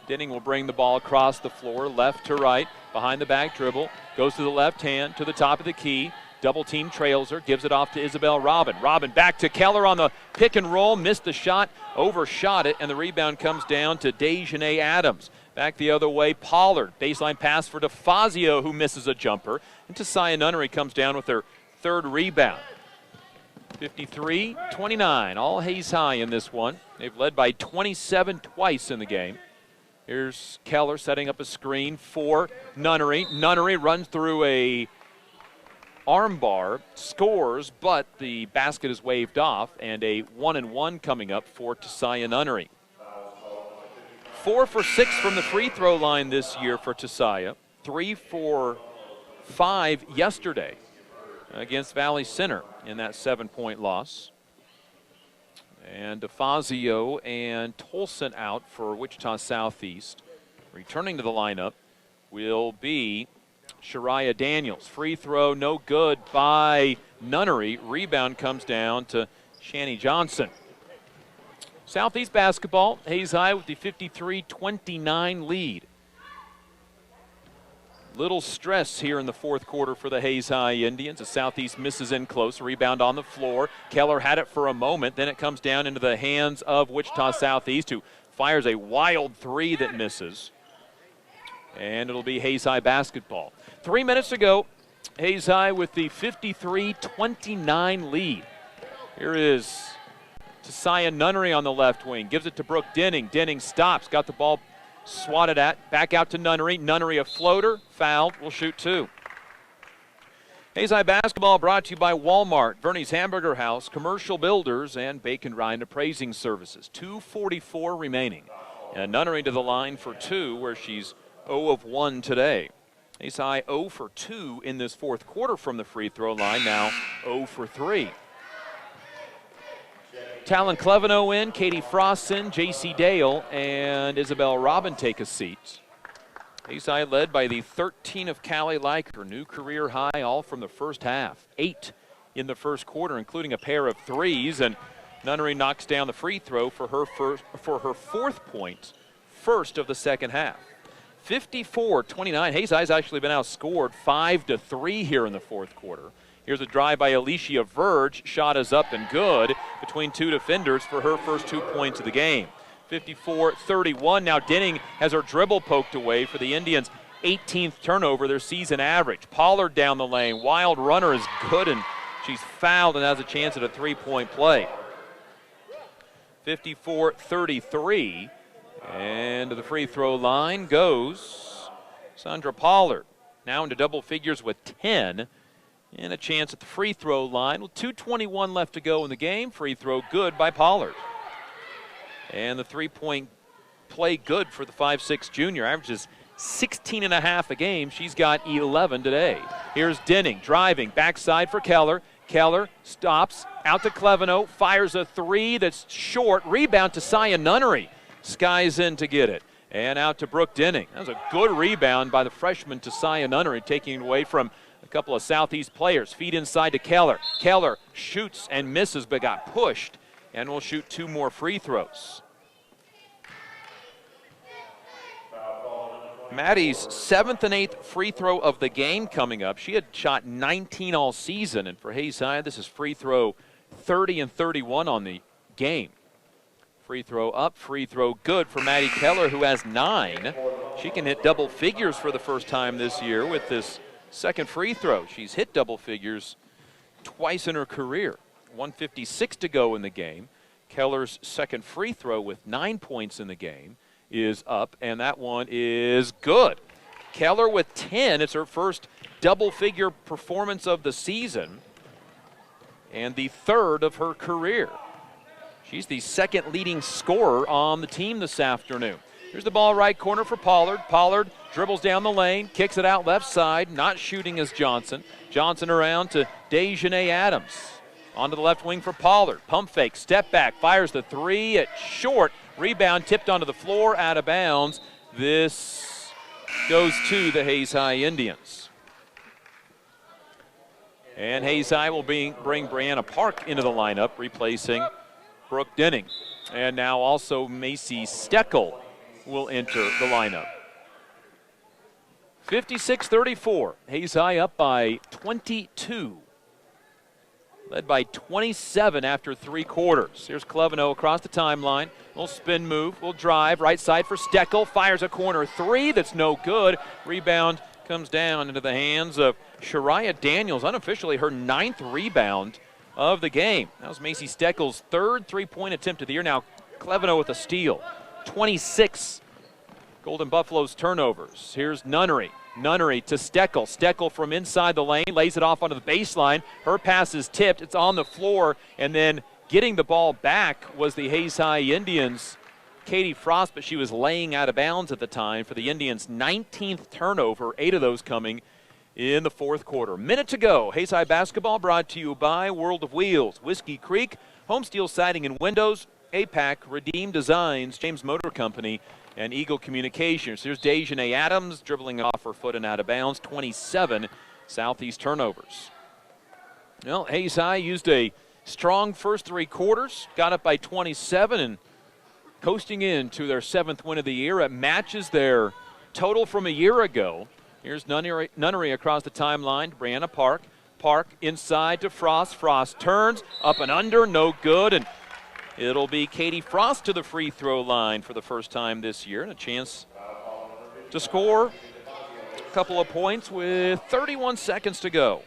Denning will bring the ball across the floor, left to right, behind the back dribble, goes to the left hand, to the top of the key, double team trails her, gives it off to Isabel Robin. Robin back to Keller on the pick and roll, missed the shot, overshot it, and the rebound comes down to Dejanay Adams. Back the other way, Pollard, baseline pass for DeFazio, who misses a jumper, and Tasaya Nunnery comes down with her 3rd rebound. 53-29, all Hayes High in this one. They've led by 27 twice in the game. Here's Keller setting up a screen for Nunnery. Nunnery runs through a armbar, scores, but the basket is waved off, and a 1-and-1 coming up for Tisaya Nunnery. 4 for 6 from the free throw line this year for Tisaya. 3 for 5 yesterday against Valley Center in that 7-point loss. And DeFazio and Tolson out for Wichita Southeast. Returning to the lineup will be Shariah Daniels. Free throw, no good by Nunnery. Rebound comes down to Shani Johnson. Southeast basketball, Hayes High with the 53-29 lead. Little stress here in the fourth quarter for the Hayes High Indians as Southeast misses in close. Rebound on the floor. Keller had it for a moment. Then it comes down into the hands of Wichita Southeast, who fires a wild three that misses. And it'll be Hayes High basketball. 3 minutes ago, Hayes High with the 53-29 lead. Here is Tisaya Nunnery on the left wing. Gives it to Brooke Denning. Denning stops. Got the ball swatted at. Back out to Nunnery. Nunnery a floater. Fouled. Will shoot 2. Hayes High basketball brought to you by Walmart, Verney's Hamburger House, Commercial Builders, and Bacon Rind Appraising Services. 2:44 remaining. And Nunnery to the line for 2, where she's 0 of 1 today. Hayes High 0 for 2 in this fourth quarter from the free throw line. Now 0 for 3. Talon Cleveno in, Katie Frost in, J.C. Dale, and Isabel Robin take a seat. Hayes High led by the 13 of Callie Leiker, new career high, all from the first half. 8 in the first quarter, including a pair of threes, and Nunnery knocks down the free throw for her fourth point, first of the second half. 54-29. Hayes High's actually been outscored 5-3 here in the fourth quarter. Here's a drive by Alicia Verge. Shot is up and good between 2 defenders for her first 2 points of the game. 54-31. Now Denning has her dribble poked away for the Indians. 18th turnover, their season average. Pollard down the lane. Wild runner is good, and she's fouled and has a chance at a 3-point play. 54-33. And to the free throw line goes Sandra Pollard. Now into double figures with 10. And a chance at the free throw line with 2:21 left to go in the game. Free throw good by Pollard. And the 3-point play good for the 5'6" junior. Averages 16.5 a game. She's got 11 today. Here's Denning driving. Backside for Keller. Keller stops. Out to Cleveno. Fires a 3 that's short. Rebound to Tisaya Nunnery. Skies in to get it. And out to Brooke Denning. That was a good rebound by the freshman Tisaya Nunnery, taking it away from a couple of Southeast players. Feed inside to Keller. Keller shoots and misses but got pushed and will shoot 2 more free throws. Maddie's 7th and 8th free throw of the game coming up. She had shot 19 all season, and for Hayes High, this is free throw 30 and 31 on the game. Free throw up, free throw good for Maddie Keller, who has 9. She can hit double figures for the first time this year with this second free throw. She's hit double figures twice in her career. 1:56 to go in the game. Keller's second free throw with 9 points in the game is up, and that one is good. Keller with 10. It's her first double-figure performance of the season and the 3rd of her career. She's the 2nd leading scorer on the team this afternoon. Here's the ball right corner for Pollard. Pollard dribbles down the lane, kicks it out left side, not shooting as Johnson. Johnson around to Dejanay Adams. Onto the left wing for Pollard. Pump fake, step back, fires the 3. It's short. Rebound tipped onto the floor, out of bounds. This goes to the Hayes High Indians. And Hayes High will bring Brianna Park into the lineup, replacing Brooke Denning. And now also Macy Steckel will enter the lineup. 56-34. Hayes High up by 22. Led by 27 after 3 quarters. Here's Cleveno across the timeline. Little spin move, little drive. Right side for Steckel. Fires a corner 3 that's no good. Rebound comes down into the hands of Shariah Daniels. Unofficially her 9th rebound of the game. That was Macy Steckel's 3rd 3-point attempt of the year. Now Cleveno with a steal. 26 Golden Buffaloes turnovers. Here's Nunnery. Nunnery to Steckel. Steckel from inside the lane, lays it off onto the baseline. Her pass is tipped. It's on the floor, and then getting the ball back was the Hayes High Indians' Katie Frost, but she was laying out of bounds at the time for the Indians' 19th turnover, 8 of those coming in the fourth quarter. Minute to go. Hayes High basketball brought to you by World of Wheels, Whiskey Creek, Home Steel Siding and Windows, APAC, Redeem Designs, James Motor Company, and Eagle Communications. Here's Dejanay Adams dribbling off her foot and out of bounds. 27 Southeast turnovers. Well, Hayes High used a strong first 3 quarters, got up by 27 and coasting into their 7th win of the year. It matches their total from a year ago. Here's Nunnery across the timeline. Brianna Park. Park inside to Frost. Frost turns up and under, no good. And it'll be Katie Frost to the free throw line for the first time this year, and a chance to score a couple of points with 31 seconds to go.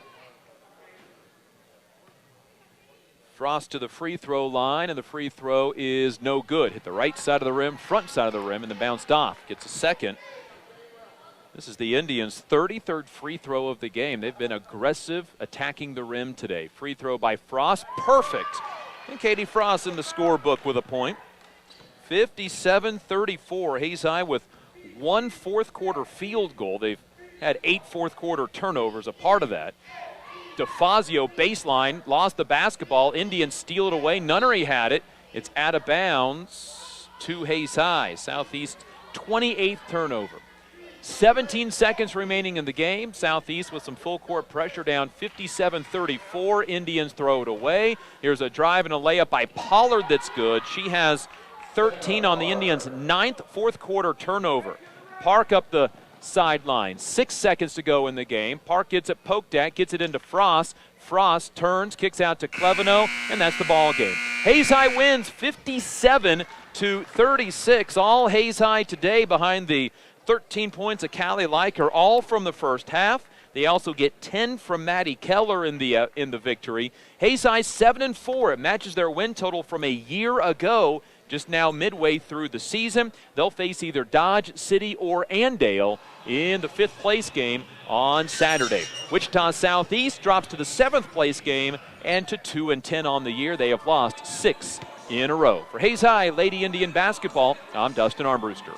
Frost to the free throw line, and the free throw is no good. Hit the right side of the rim, front side of the rim, and then bounced off. Gets a second. This is the Indians' 33rd free throw of the game. They've been aggressive attacking the rim today. Free throw by Frost, perfect. And Katie Frost in the scorebook with a point. 57-34. Hayes High with 1 fourth quarter field goal. They've had 8 fourth quarter turnovers, a part of that. DeFazio baseline, lost the basketball. Indians steal it away. Nunnery had it. It's out of bounds to Hayes High. Southeast 28th turnover. 17 seconds remaining in the game. Southeast with some full court pressure, down 57-34. Indians throw it away. Here's a drive and a layup by Pollard that's good. She has 13 on the Indians' 9th fourth quarter turnover. Park up the sideline. 6 seconds to go in the game. Park gets it poked at, gets it into Frost. Frost turns, kicks out to Cleveno, and that's the ball game. Hayes High wins 57-36. All Hayes High today behind the 13 points of Callie Leiker, all from the first half. They also get 10 from Maddie Keller in the victory. Hayes High 7-4. It matches their win total from a year ago. Just now midway through the season, they'll face either Dodge City or Andale in the 5th place game on Saturday. Wichita Southeast drops to the 7th place game and to 2-10 on the year. They have lost 6 in a row. For Hayes High Lady Indian Basketball, I'm Dustin Armbruster.